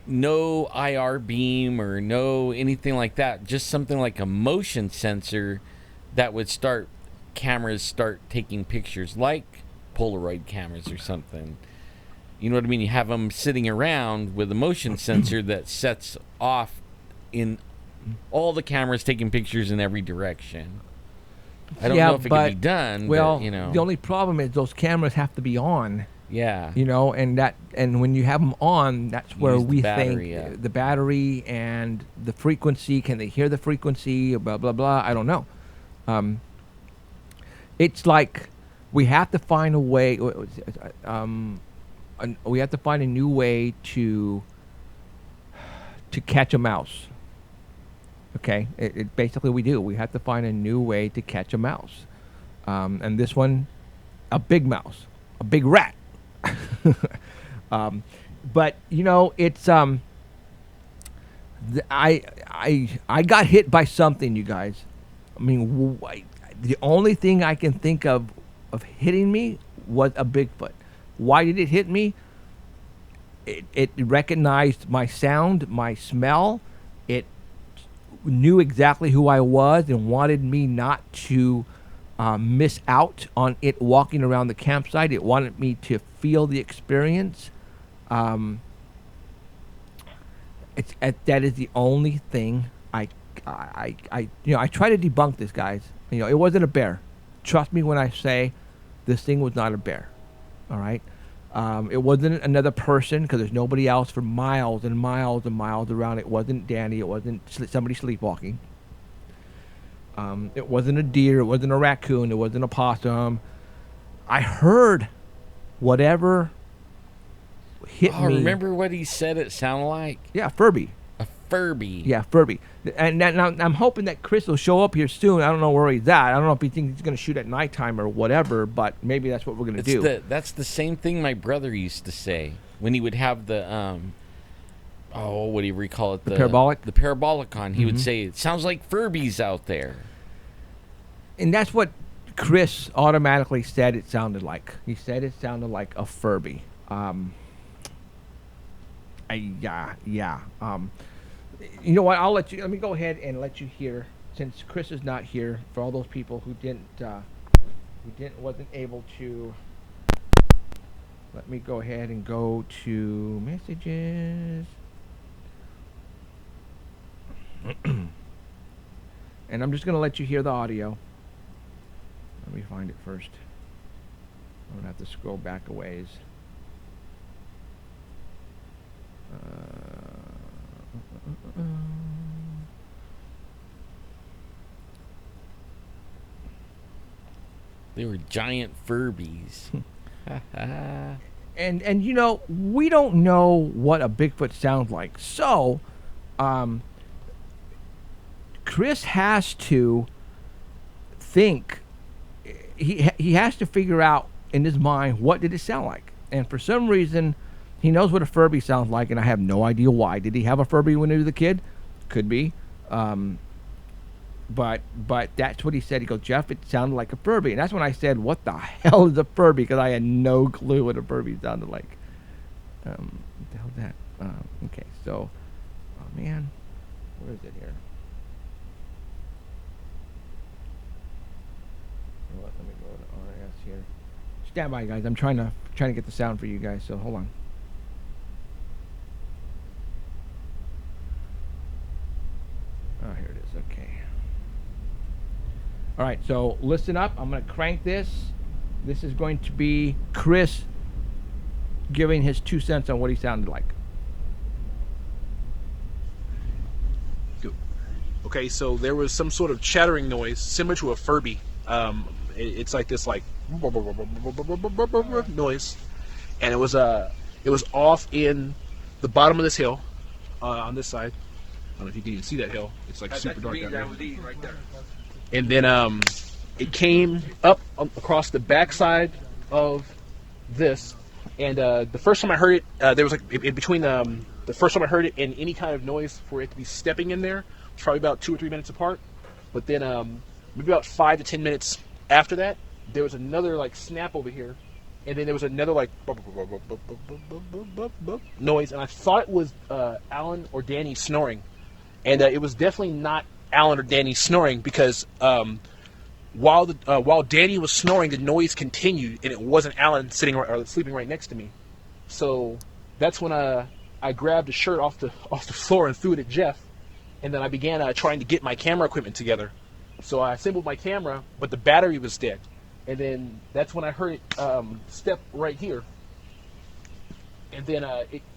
no IR beam or no anything like that. Just something like a motion sensor that would cameras start taking pictures, like Polaroid cameras or something. You know what I mean? You have them sitting around with a motion sensor that sets off in all the cameras taking pictures in every direction. I don't know if it can be done. Well, but, you know, the only problem is those cameras have to be on. yeah. You know, and when you have them on, that's where Use the we battery, think the battery and the frequency. Can they hear the frequency? Blah blah blah. I don't know. It's like we have to find a way. We have to find a new way to catch a mouse. Okay, it basically we do. We have to find a new way to catch a mouse, and this one, a big mouse, a big rat. But you know, it's I got hit by something, you guys. I mean, the only thing I can think of hitting me was a Bigfoot. Why did it hit me? It recognized my sound, my smell. It knew exactly who I was and wanted me not to miss out on it walking around the campsite. It wanted me to feel the experience. That is the only thing I try to debunk this, guys. You know, it wasn't a bear. Trust me when I say this thing was not a bear. All right. It wasn't another person, because there's nobody else for miles and miles and miles around. It wasn't Danny. It wasn't somebody sleepwalking. It wasn't a deer. It wasn't a raccoon. It wasn't a possum. I heard whatever hit me. Remember what he said it sounded like? Yeah, Furby. A Furby. Yeah, Furby. And I'm hoping that Chris will show up here soon. I don't know where he's at. I don't know if he thinks he's going to shoot at nighttime or whatever, but maybe that's what we're going to do. That's the same thing my brother used to say when he would have the, what do you recall it? The parabolic? The parabolic on. He would say, it sounds like Furbies out there. And that's what Chris automatically said it sounded like. He said it sounded like a Furby. Yeah. You know what? Let me go ahead and let you hear, since Chris is not here. For all those people who wasn't able to, let me go ahead and go to messages. And I'm just going to let you hear the audio. Let me find it first. I'm going to have to scroll back a ways. They were giant Furbies. And you know, we don't know what a Bigfoot sounds like. So, Chris has to think. He has to figure out in his mind, what did it sound like? And for some reason, he knows what a Furby sounds like, and I have no idea why. Did he have a Furby when he was a kid? Could be. But that's what he said. He goes, Jeff, it sounded like a Furby. And that's when I said, what the hell is a Furby? Because I had no clue what a Furby sounded like. What the hell is that? Okay, so, oh man, where is it here? Let me go to RS here. Stand by, guys. I'm trying to get the sound for you guys, so hold on. Oh, here it is. Okay. All right, so listen up. I'm going to crank this. This is going to be Chris giving his 2 cents on what he sounded like. Okay, so there was some sort of chattering noise similar to a Furby. It's like this noise, and it was off in the bottom of this hill on this side. I don't know if you can even see that hill. It's like super dark down there. Right there. And then it came up across the backside of this, and the first time I heard it, there was like in between the first time I heard it and any kind of noise for it to be stepping in there, was probably about 2 or 3 minutes apart. But then maybe about 5 to 10 minutes after that, there was another like snap over here, and then there was another like noise, and I thought it was Alan or Danny snoring, and it was definitely not Alan or Danny snoring, because while Danny was snoring, the noise continued, and it wasn't Alan sitting or sleeping right next to me. So that's when I grabbed a shirt off the floor and threw it at Jeff, and then I began trying to get my camera equipment together. So I assembled my camera, but the battery was dead. And then that's when I heard it step right here. And then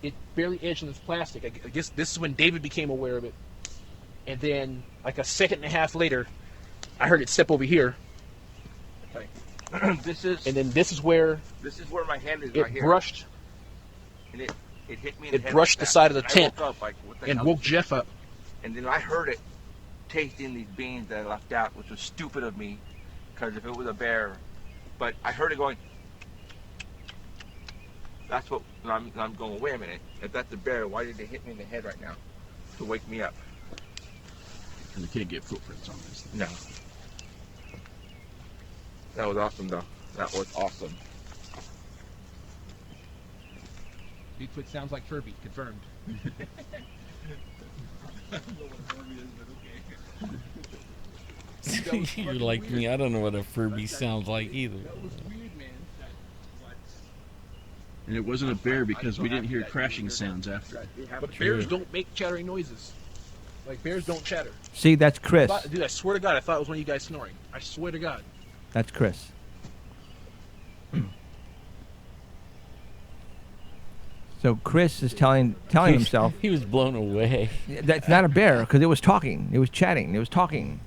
it barely edged on this plastic. I guess this is when David became aware of it. And then, like a second and a half later, I heard it step over here. Okay. And then this is where my hand is it right here. brushed. And it hit me in the It head brushed like the side of that. the tent I woke up like, what the and hell? woke Jeff up. And then I heard it tasting these beans that I left out, which was stupid of me, because if it was a bear, but I heard it going. That's what I'm going. Wait a minute. If that's a bear, why did it hit me in the head right now to wake me up? And we can't get footprints on this. No. That was awesome, though. That was awesome. Bigfoot sounds like Furby, confirmed. You're like me. I don't know what a Furby sounds like either. And it wasn't a bear because we didn't hear crashing sounds after. But bears don't make chattering noises. Like, bears don't chatter. See, that's Chris. Dude, I swear to God, I thought it was one of you guys snoring. I swear to God. That's Chris. So Chris is telling himself He was blown away. that's not a bear because it was talking. It was chatting. It was talking.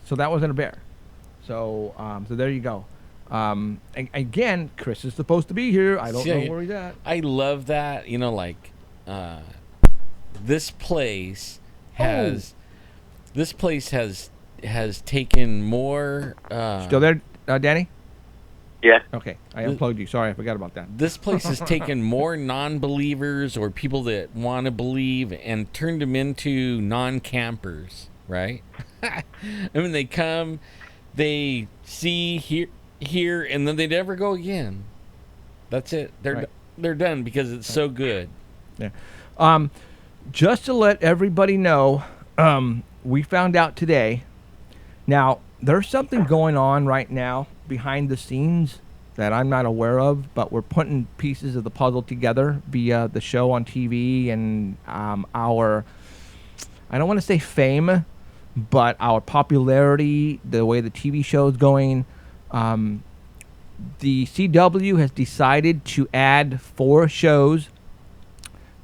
So that wasn't a bear. So so there you go. Again, Chris is supposed to be here. I don't know where he's at. I love that. You know, like this place has taken more. Still there, Danny? Yeah. Okay, I unplugged you. Sorry, I forgot about that. This place has taken more non-believers or people that want to believe and turned them into non-campers, right? I mean, they come, they see, hear, and then they never go again. That's it. They're done because it's so good. Yeah. Just to let everybody know, we found out today. Now, there's something going on right now behind the scenes that I'm not aware of, but we're putting pieces of the puzzle together via the show on TV and our, I don't want to say fame, but our popularity, the way the TV show is going. The CW has decided to add 4 shows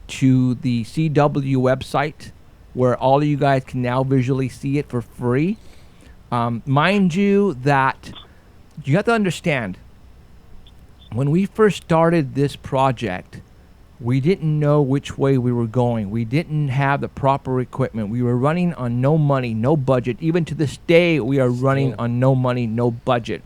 to the CW website where all of you guys can now visually see it for free. Mind you that you have to understand, when we first started this project, we didn't know which way we were going. We didn't have the proper equipment. We were running on no money, no budget. Even to this day, we are running on no money, no budget.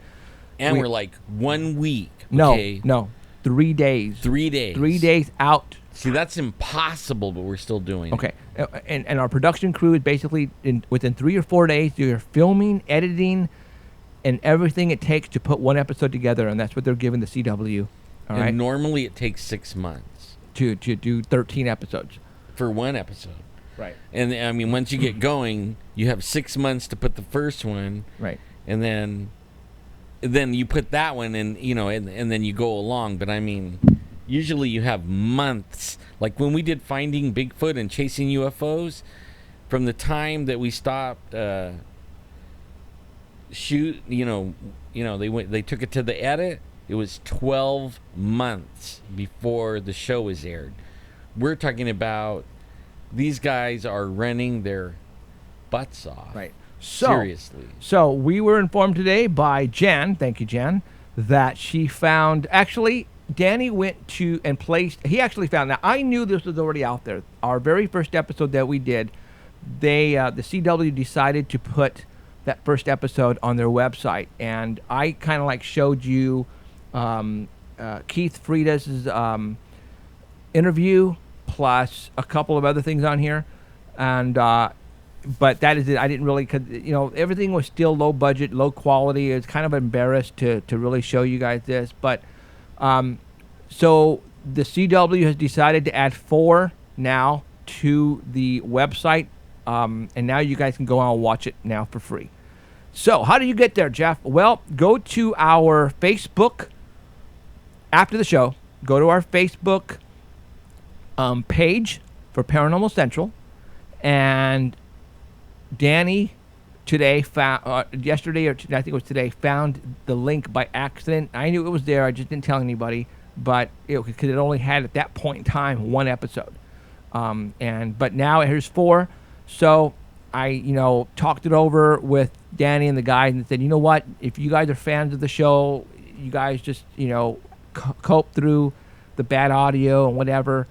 And we're like 1 week. No, Okay? no, 3 days. 3 days. 3 days out. See, that's impossible, but we're still doing it. Okay, and our production crew is basically within 3 or 4 days. You're filming, editing, and everything it takes to put one episode together, and that's what they're giving the CW. All And right, normally it takes 6 months to do 13 episodes. for one episode. Right. And I mean, once you get going, you have 6 months to put the first one, Right. and then you put that one, and and then you go along. But I mean, usually you have months. Like when we did Finding Bigfoot and Chasing UFOs, from the time that we stopped shoot, they took it to the edit. It was 12 months before the show was aired. We're talking about these guys are running their butts off. Right. So, seriously. So we were informed today by Jan, thank you, Jan, that she found, actually, Danny went to and placed, he actually found, now I knew this was already out there. Our very first episode that we did, the CW decided to put that first episode on their website. And I kind of like showed you Keith Friedas's interview, plus a couple of other things on here. And, but that is it. I didn't really, cause everything was still low budget, low quality. I was kind of embarrassed to really show you guys this. But so the CW has decided to add 4 now to the website, and now you guys can go on and watch it now for free. So how do you get there, Jeff? Well, go to our Facebook after the show. Go to our Facebook page for Paranormal Central, and Danny today found yesterday, or I think it was today, found the link by accident. I knew it was there. I just didn't tell anybody, but because it only had at that point in time 1 episode, but now here's 4. So I talked it over with Danny and the guys and said, you know what? If you guys are fans of the show, you guys just cope through the bad audio and whatever.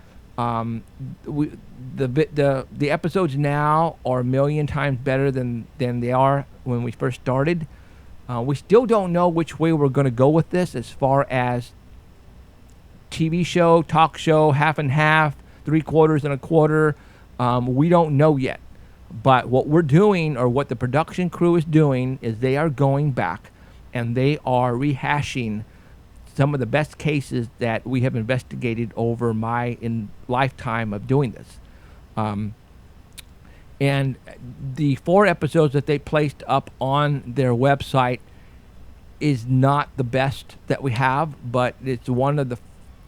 The episodes now are a million times better than they are when we first started. We still don't know which way we're going to go with this as far as TV show, talk show, half and half, 3/4 and a quarter. We don't know yet. But what we're doing, or what the production crew is doing, is they are going back and they are rehashing some of the best cases that we have investigated over my lifetime of doing this. And the 4 episodes that they placed up on their website is not the best that we have, but it's one of the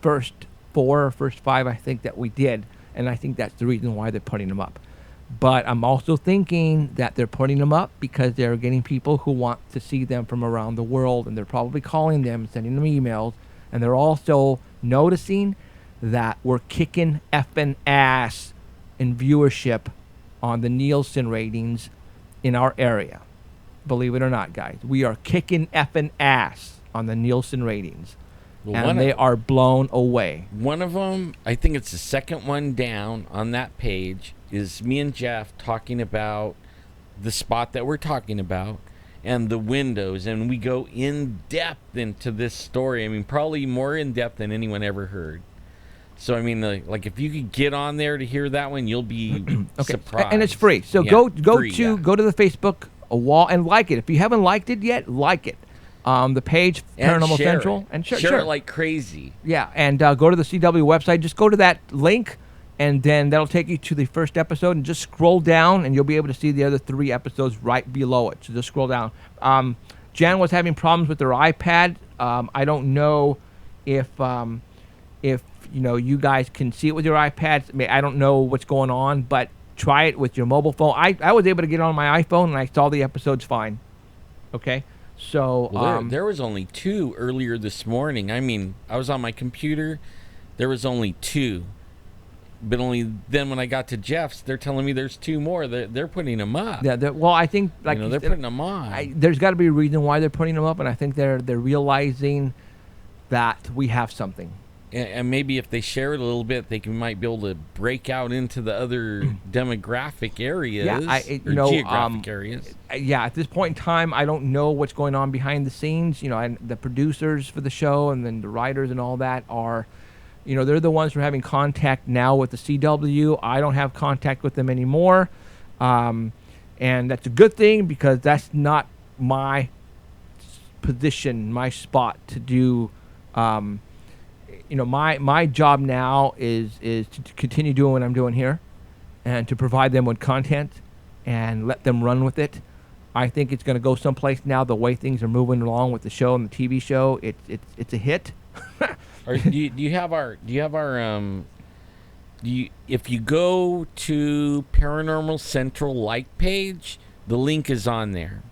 first 4 or first 5, I think, that we did. And I think that's the reason why they're putting them up. But I'm also thinking that they're putting them up because they're getting people who want to see them from around the world, and they're probably calling them, sending them emails, and they're also noticing that we're kicking effing ass in viewership on the Nielsen ratings in our area. Believe it or not, guys, we are kicking effing ass on the Nielsen ratings, and they are blown away. One of them, I think it's the second one down on that page, is me and Jeff talking about the spot that we're talking about and the windows, and we go in depth into this story. I mean, probably more in depth than anyone ever heard. So I mean, like if you could get on there to hear that one, you'll be surprised. And it's free. So go to the Facebook wall and like it. If you haven't liked it yet, like it. The page Paranormal Central, and share it like crazy. Yeah, and go to the CW website. Just go to that link, and then that'll take you to the first episode, and just scroll down, and you'll be able to see the other 3 episodes right below it. So just scroll down. Jan was having problems with her iPad. I don't know if you guys can see it with your iPads. I mean, I don't know what's going on, but try it with your mobile phone. I was able to get on my iPhone, and I saw the episodes fine. Okay. So there was only 2 earlier this morning. I mean, I was on my computer. There was only 2. But only then when I got to Jeff's, they're telling me there's 2 more. They're putting them up. Yeah. Well, I think they're putting them on. There's got to be a reason why they're putting them up, and I think they're realizing that we have something. And maybe if they share it a little bit, they might be able to break out into the other demographic areas, geographic areas. At this point in time, I don't know what's going on behind the scenes. And the producers for the show, and then the writers and all that are, they're the ones who are having contact now with the CW. I don't have contact with them anymore, and that's a good thing because that's not my position, my spot to do. My job now is to continue doing what I'm doing here, and to provide them with content and let them run with it. I think it's going to go someplace now. The way things are moving along with the show and the TV show, it's a hit. If you go to Paranormal Central like page, the link is on there,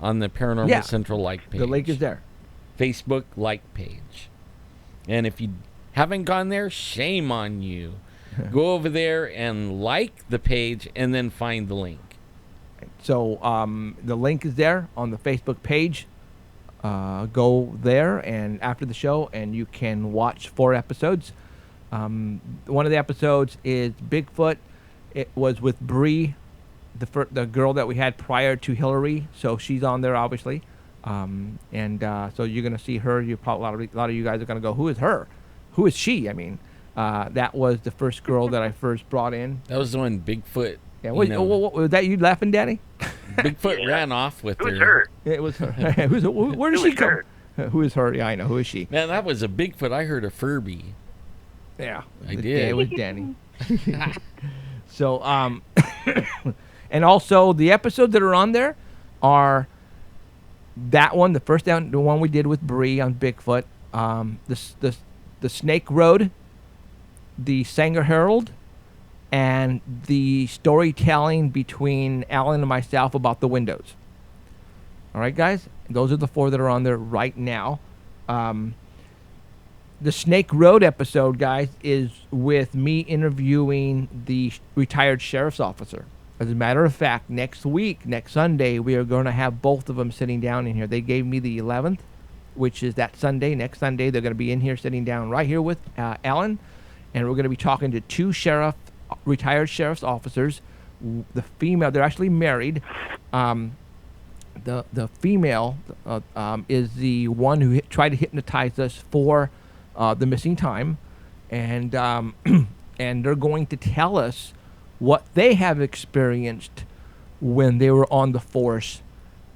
on the Paranormal Central like page. The link is there. Facebook like page. And if you haven't gone there, shame on you. Go over there and like the page and then find the link. So the link is there on the Facebook page. Go there and after the show, and you can watch 4 episodes. One of the episodes is Bigfoot. It was with Bree, the girl that we had prior to Hillary. So she's on there, obviously. So you're going to see her. A lot of you guys are going to go, who is her? Who is she? I mean, that was the first girl that I first brought in. That was the one Bigfoot. Yeah, was that you laughing, Danny? Bigfoot ran off with her. Who's her? It was her. Where does she come? Who is her? Yeah, I know. Who is she? Man, that was a Bigfoot. I heard a Furby. Yeah, I did. It was Danny. So, and also the episodes that are on there are that one, the one we did with Bree on Bigfoot, the Snake Road, the Sanger Herald, and the storytelling between Alan and myself about the windows. All right, guys? Those are the 4 that are on there right now. The Snake Road episode, guys, is with me interviewing the retired sheriff's officer. As a matter of fact, next week, next Sunday, we are going to have both of them sitting down in here. They gave me the 11th, which is that Sunday. Next Sunday, they're going to be in here sitting down right here with Alan, and we're going to be talking to 2 retired sheriff's officers. The female, they're actually married. The female is the one who tried to hypnotize us for the missing time, and and they're going to tell us what they have experienced when they were on the force,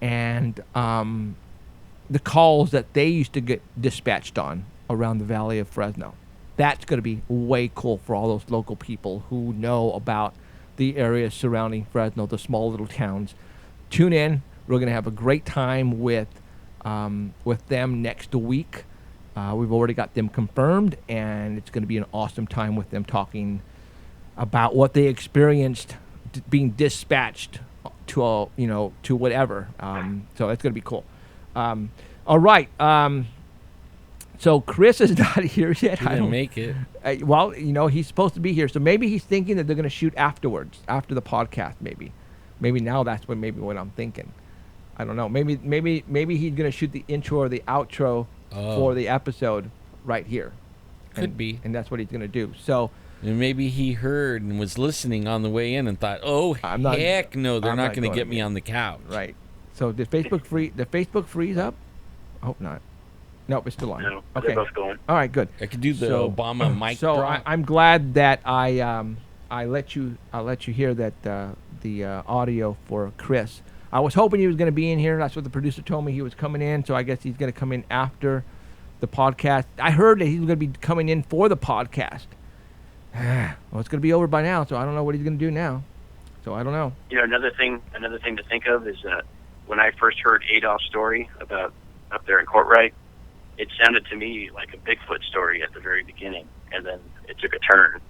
and the calls that they used to get dispatched on around the Valley of Fresno. That's going to be way cool for all those local people who know about the areas surrounding Fresno, the small little towns. Tune in. We're going to have a great time with them next week. We've already got them confirmed, and it's going to be an awesome time with them talking about what they experienced being dispatched to to whatever. So that's going to be cool. All right. So Chris is not here yet. He didn't make it. Well, he's supposed to be here, so maybe he's thinking that they're going to shoot afterwards, after the podcast. Maybe now that's what I'm thinking. I don't know. Maybe he's going to shoot the intro or the outro for the episode right here. Could be. And that's what he's going to do. So. And maybe he heard and was listening on the way in and thought, heck no, they're not going to get me on the couch. Right. So did Facebook freeze up? I hope not. Nope, it's still on. No, okay. they're both going. All right, good. I could do the Obama mic so drop. I'm glad that I let you hear that the audio for Chris. I was hoping he was going to be in here. That's what the producer told me he was coming in. So I guess he's going to come in after the podcast. I heard that he was going to be coming in for the podcast. Well, it's going to be over by now, so I don't know what he's going to do now. So I don't know. Another thing to think of is that when I first heard Adolph's story about up there in Courtright, it sounded to me like a Bigfoot story at the very beginning, and then it took a turn.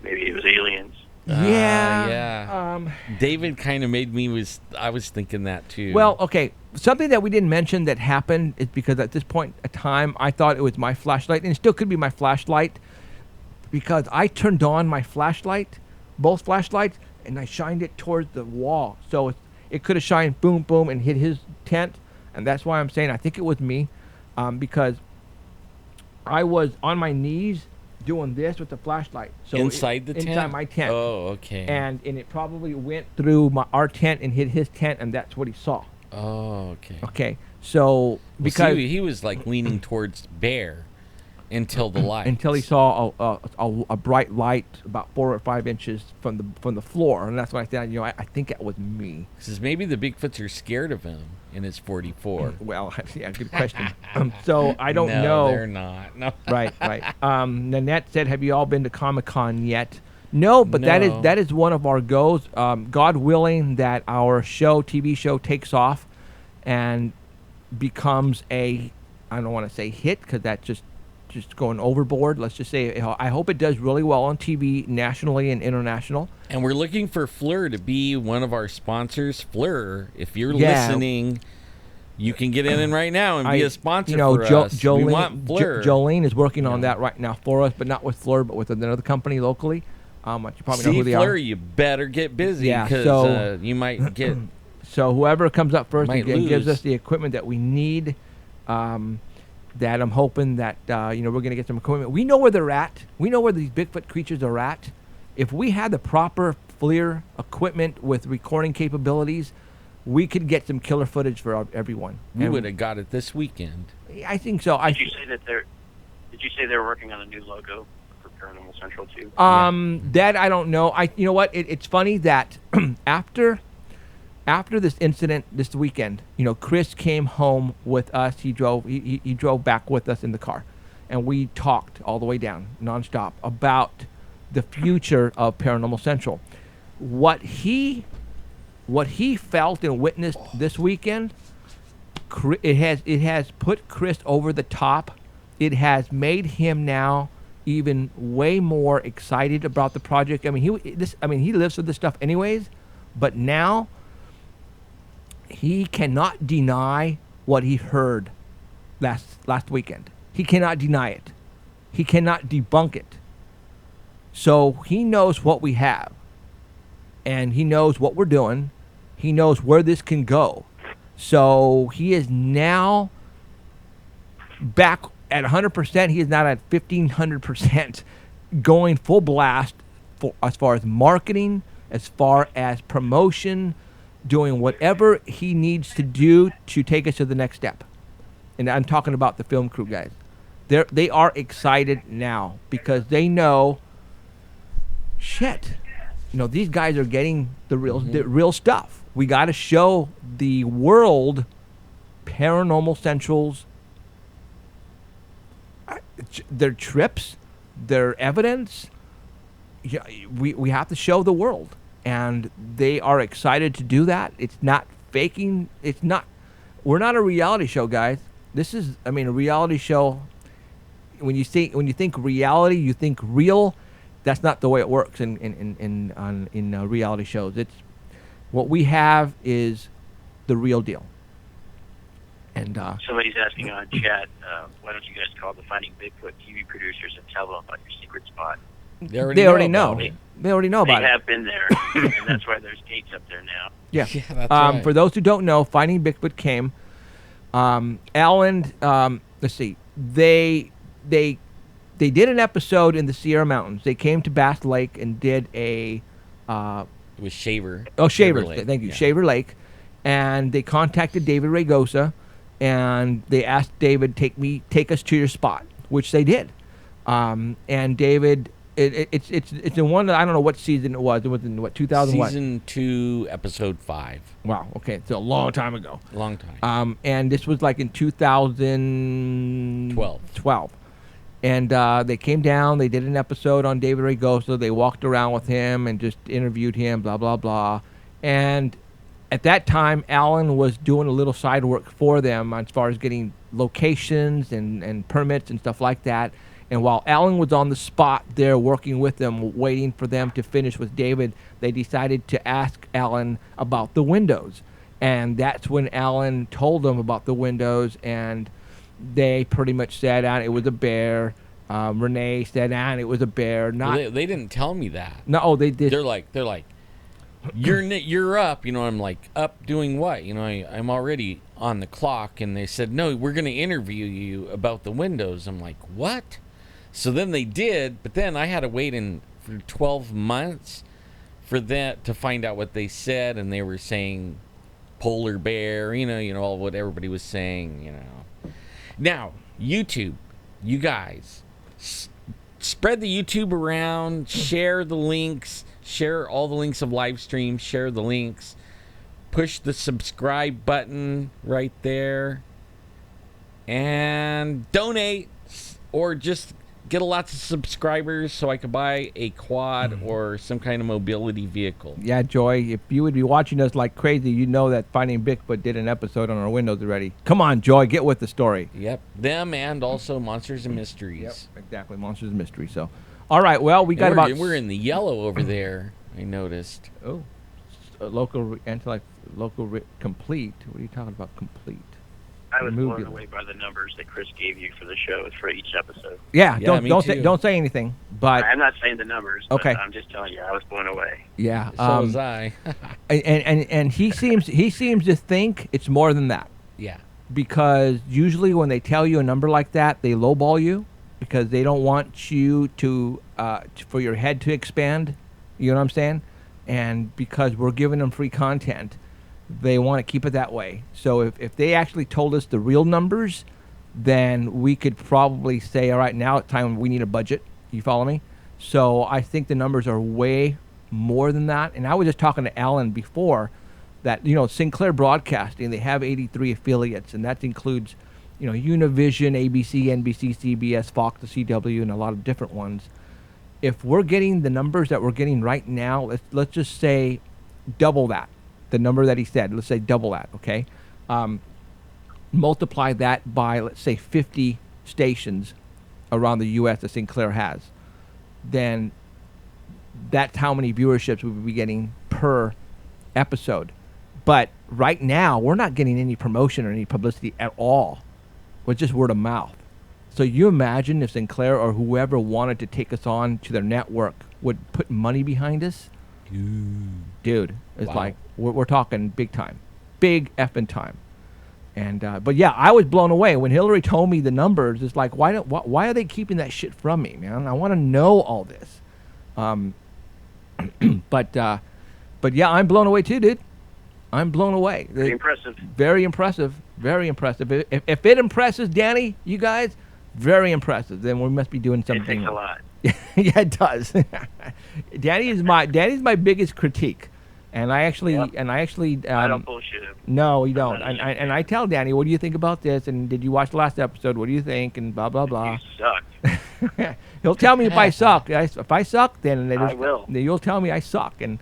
Maybe it was aliens. Yeah. David kind of made me I was thinking that too. Well, okay. Something that we didn't mention that happened is because at this point in time, I thought it was my flashlight, and it still could be my flashlight, because I turned on my flashlight, both flashlights, and I shined it towards the wall. So it could have shined boom, boom, and hit his tent. And that's why I'm saying I think it was me, because I was on my knees doing this with the flashlight. So inside the tent? Inside my tent. Oh, okay. And it probably went through our tent and hit his tent, and that's what he saw. Oh, okay. Okay. So because he was like leaning towards Bear until the light. Until he saw a bright light about 4 or 5 inches from the floor, and that's when I said, I think that was me. Says maybe the Bigfoots are scared of him in his 44. Well, yeah, good question. So I don't know. No, they're not. No. Right. Nanette said, "Have you all been to Comic-Con yet?" No, but No. that is one of our goals. God willing, that our TV show takes off and becomes I don't want to say hit, because that's just going overboard. Let's just say I hope it does really well on TV, nationally and international. And we're looking for Fleur to be one of our sponsors. Fleur, if you're listening, you can get in right now and be a sponsor for us. We want Fleur. Jolene is working on that right now for us, but not with Fleur, but with another company locally. You probably know who they Fleur, are. you better get busy, because so you might get... So whoever comes up first and lose. gives us the equipment that we need, that I'm hoping that we're going to get some equipment. We know where they're at. We know where these Bigfoot creatures are at. If we had the proper FLIR equipment with recording capabilities, we could get some killer footage for everyone. We would have got it this weekend. I think so. Did you say they're working on a new logo for Paranormal Central too? That I don't know. You know what? It's funny that after this incident this weekend, Chris came home with us. He drove back with us in the car, and we talked all the way down, nonstop, about the future of Paranormal Central. What he felt and witnessed this weekend, it has put Chris over the top. It has made him now even way more excited about the project. I mean, he lives for this stuff anyways, but now he cannot deny what he heard last weekend. He cannot deny it. He cannot debunk it. So he knows what we have, and he knows what we're doing. He knows where this can go. So he is now back at 100%. He is not at 1,500%, going full blast as far as marketing, as far as promotion, doing whatever he needs to do to take us to the next step. And I'm talking about the film crew guys. They are excited now because they know, shit, these guys are getting the real stuff. We got to show the world Paranormal Central's their trips, their evidence. We have to show the world, and they are excited to do that. It's not faking. We're not a reality show, guys. This is, a reality show. When you think reality, you think real. That's not the way it works in reality shows. It's what we have is the real deal. And somebody's asking on chat, why don't you guys call the Finding Bigfoot TV producers and tell them about your secret spot? They already know. They already know about it. They have been there, and that's why there's gates up there now. Yeah. That's right. For those who don't know, Finding Bigfoot came. Alan, let's see. They did an episode in the Sierra Mountains. They came to Bass Lake and did a. It was Shaver. Oh, Shaver. Lake. Thank you, Yeah. Shaver Lake, and they contacted David Ragosa, and they asked David take us to your spot, which they did. And David, it's in one. I don't know what season it was. It was in what 2000. Season 2, episode 5. Wow. Okay, it's a long time ago. Long time. And this was like in 2012. And they came down. They did an episode on David Ragosa. They walked around with him and just interviewed him. Blah blah blah. And at that time, Alan was doing a little side work for them as far as getting locations and permits and stuff like that. And while Alan was on the spot there working with them, waiting for them to finish with David, they decided to ask Alan about the windows. And that's when Alan told them about the windows, and they pretty much said it was a bear. Renee said it was a bear. Well, they didn't tell me that. No, they did. They're like, you're up. I'm like, up doing what? I'm already on the clock. And they said, no, we're going to interview you about the windows. I'm like, what? So then they did, but then I had to wait for 12 months for that to find out what they said, and they were saying polar bear, all what everybody was saying, Now, YouTube, you guys, spread the YouTube around, share the links, share all the links of live streams, share the links, push the subscribe button right there, and donate, or just get lots of subscribers so I could buy a quad or some kind of mobility vehicle. Yeah, Joy, if you would be watching us like crazy, you know that Finding Bigfoot did an episode on our windows already. Come on, Joy, get with the story. Yep, them and also Monsters and Mysteries. Yep, exactly, Monsters and Mysteries. So, all right, well, we're in the yellow over there, I noticed. Oh, complete. What are you talking about, complete? I was blown away by the numbers that Chris gave you for the show for each episode. Yeah, don't say anything. But I'm not saying the numbers. Okay. But I'm just telling you, I was blown away. Yeah, so was I. and he seems to think it's more than that. Yeah. Because usually when they tell you a number like that, they lowball you because they don't want you to for your head to expand. You know what I'm saying? And because we're giving them free content, they want to keep it that way. So if they actually told us the real numbers, then we could probably say, all right, now it's time we need a budget. You follow me? So I think the numbers are way more than that. And I was just talking to Alan before that, Sinclair Broadcasting, they have 83 affiliates, and that includes, Univision, ABC, NBC, CBS, Fox, the CW, and a lot of different ones. If we're getting the numbers that we're getting right now, let's just say double that. The number that he said, let's say double that, okay? Multiply that by, let's say, 50 stations, around the U.S. that Sinclair has, then that's how many viewerships we would be getting per episode. But right now, we're not getting any promotion or any publicity at all. It's just word of mouth. So you imagine if Sinclair or whoever wanted to take us on to their network would put money behind us? Dude, it's Wow. like, we're talking big time. Big effing time. And but yeah, I was blown away when Hillary told me the numbers. It's like, why are they keeping that shit from me, man? I want to know all this. But yeah, I'm blown away too, dude. I'm blown away. Very impressive. Very impressive. Very impressive. If it impresses Danny, you guys, very impressive. Then we must be doing something. It takes a lot. Yeah, it does. Danny's my biggest critique, and I actually Yep. I don't bullshit him. No, you don't. And I tell Danny, what do you think about this? And did you watch the last episode? What do you think? And blah blah blah. You suck. He'll tell me if I suck. If I suck, then I will. then you'll tell me I suck. And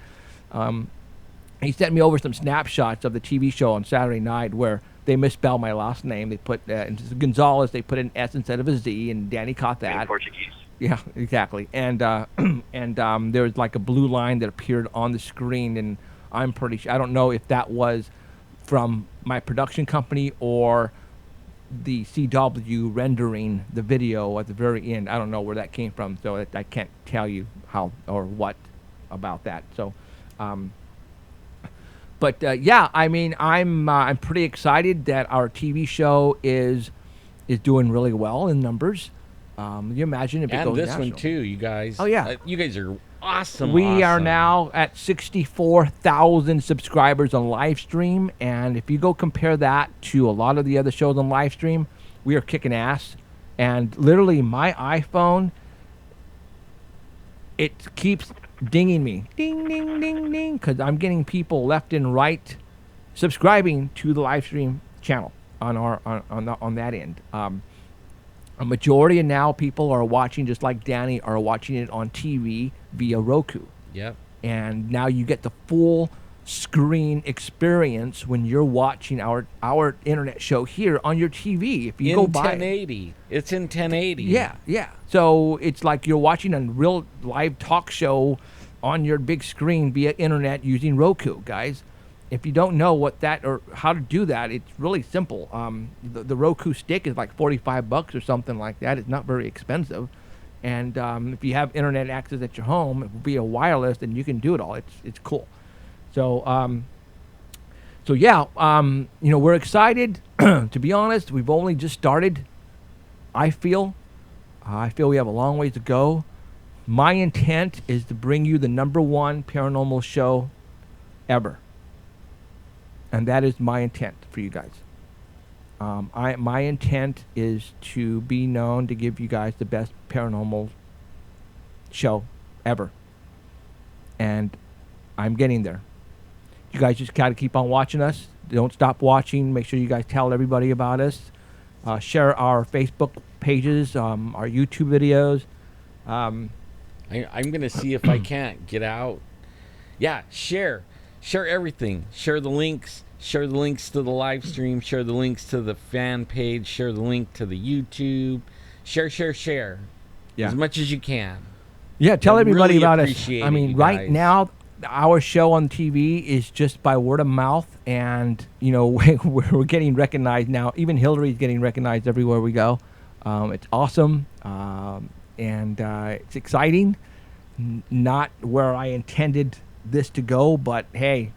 he sent me over some snapshots of the TV show on Saturday night where they misspelled my last name. They put Gonzalez. They put an S instead of a Z, and Danny caught that. In Portuguese. Yeah, exactly. And there was like a blue line that appeared on the screen, and I'm pretty sure, I don't know if that was from my production company or the CW rendering the video at the very end. I don't know where that came from, so I can't tell you how or what about that. So, but yeah, I mean, I'm pretty excited that our TV show is doing really well in numbers. You imagine if it And goes this national. one too, you guys. Oh, yeah. You guys are awesome. We are awesome. now at 64,000 subscribers on live stream, and if you go compare that to a lot of the other shows on live stream, we are kicking ass. And literally, my iPhone, it keeps dinging me, ding, ding, ding, ding, because I'm getting people left and right subscribing to the live stream channel on that end. A majority of now people are watching, just like Danny, are watching it on TV via Roku. Yep. And now you get the full screen experience when you're watching our internet show here on your TV. If you go by 1080. It's in 1080. yeah. So it's like you're watching a real live talk show on your big screen via internet using Roku, guys. If you don't know what that or how to do that, it's really simple. The Roku stick is like $45 or something like that. It's not very expensive. And if you have internet access at your home via wireless, then you can do it all. It's cool. So yeah, we're excited. To be honest, we've only just started. I feel we have a long ways to go. My intent is to bring you the #1 paranormal show ever. And that is my intent for you guys. My intent is to be known to give you guys the best paranormal show ever. And I'm getting there. You guys just got to keep on watching us. Don't stop watching. Make sure you guys tell everybody about us. Share our Facebook pages, our YouTube videos. I'm going to see if I can't get out. Yeah, share everything. Share the links. Share the links to the live stream. Share the links to the fan page. Share the link to the YouTube. Share. Yeah. As much as you can. Yeah, tell I everybody really about us. appreciate I it, mean, you right guys. now, our show on TV is just by word of mouth, and we're getting recognized now. Even Hillary's getting recognized everywhere we go. It's awesome, and it's exciting. Not where I intended this to go, but hey,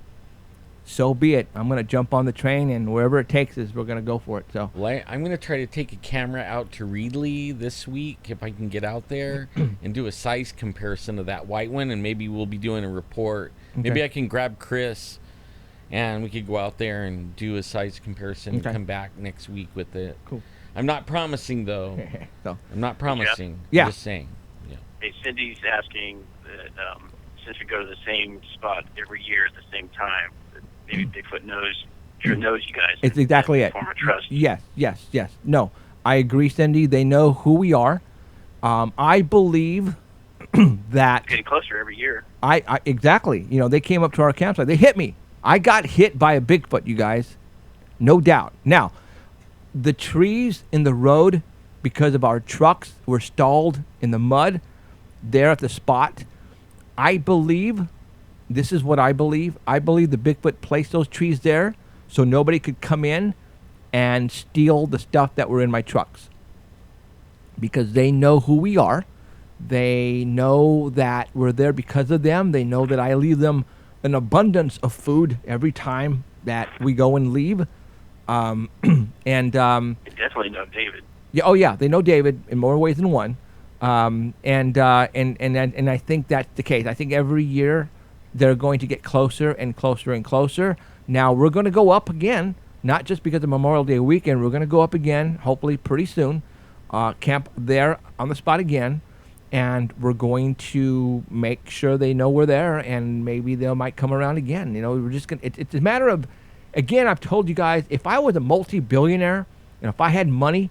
so be it. I'm going to jump on the train, and wherever it takes us, we're going to go for it. So, Well, I'm going to try to take a camera out to Reedley this week if I can get out there and do a size comparison of that white one, and maybe we'll be doing a report. Maybe I can grab Chris, and we could go out there and do a size comparison and come back next week with it. Cool. I'm not promising, though. so I'm not promising. Yeah. I'm just saying. Yeah. Hey, Cindy's asking that since we go to the same spot every year at the same time, that maybe Bigfoot knows you guys. It's exactly it. Form of trust. Yes. No, I agree, Cindy. They know who we are. I believe that Getting closer every year. I exactly. They came up to our campsite. They hit me. I got hit by a Bigfoot, you guys. No doubt. Now, the trees in the road because of our trucks were stalled in the mud there at the spot. I believe, this is what I believe the Bigfoot placed those trees there so nobody could come in and steal the stuff that were in my trucks. Because they know who we are. They know that we're there because of them. They know that I leave them an abundance of food every time that we go and leave. They definitely know David. Yeah, oh yeah, they know David in more ways than one. And I think that's the case. I think every year they're going to get closer and closer and closer. Now we're going to go up again, not just because of Memorial Day weekend. We're going to go up again, hopefully pretty soon. Camp there on the spot again, and we're going to make sure they know we're there, and maybe they might come around again. You know, we're just gonna. It's a matter of, again, I've told you guys, if I was a multi-billionaire and if I had money,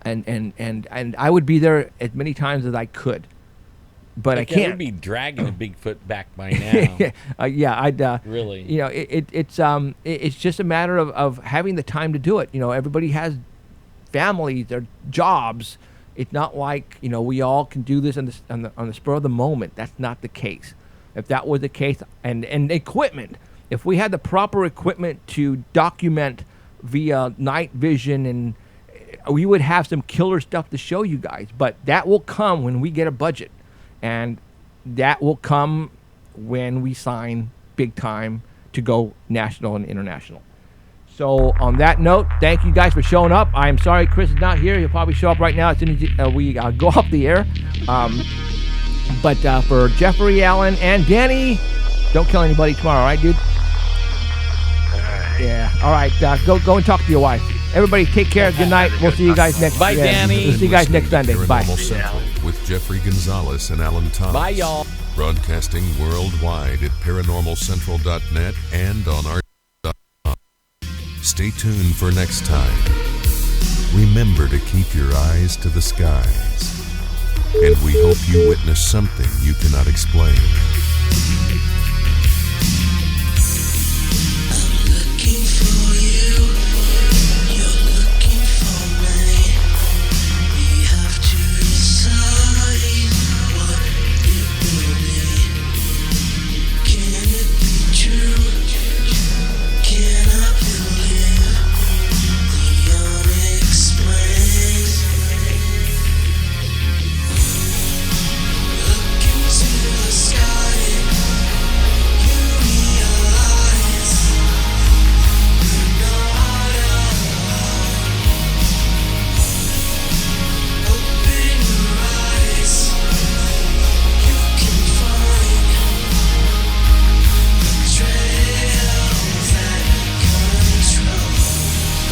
and I would be there as many times as I could, but I can't. I would be dragging a Bigfoot back by now. Yeah, I'd really. You know, it's just a matter of having the time to do it. You know, everybody has families, their jobs. It's not like, you know, we all can do this on the spur of the moment. That's not the case. If that was the case, and equipment, if we had the proper equipment to document via night vision, and we would have some killer stuff to show you guys. But that will come when we get a budget, and that will come when we sign big time to go national and international. So on that note, thank you guys for showing up. I'm sorry Chris is not here. He'll probably show up right now as soon as we go off the air. But for Jeffrey, Allen, and Danny, don't kill anybody tomorrow, all right, dude? Yeah. All right. Go and talk to your wife. Everybody, take care. Good night. We'll see you guys next. Bye, Danny. We'll see you guys next Sunday. Bye. Paranormal Central with Jeffrey Gonzalez and Alan Thomas. Bye, y'all. Broadcasting worldwide at paranormalcentral.net and on our. Stay tuned for next time. Remember to keep your eyes to the skies. And we hope you witness something you cannot explain.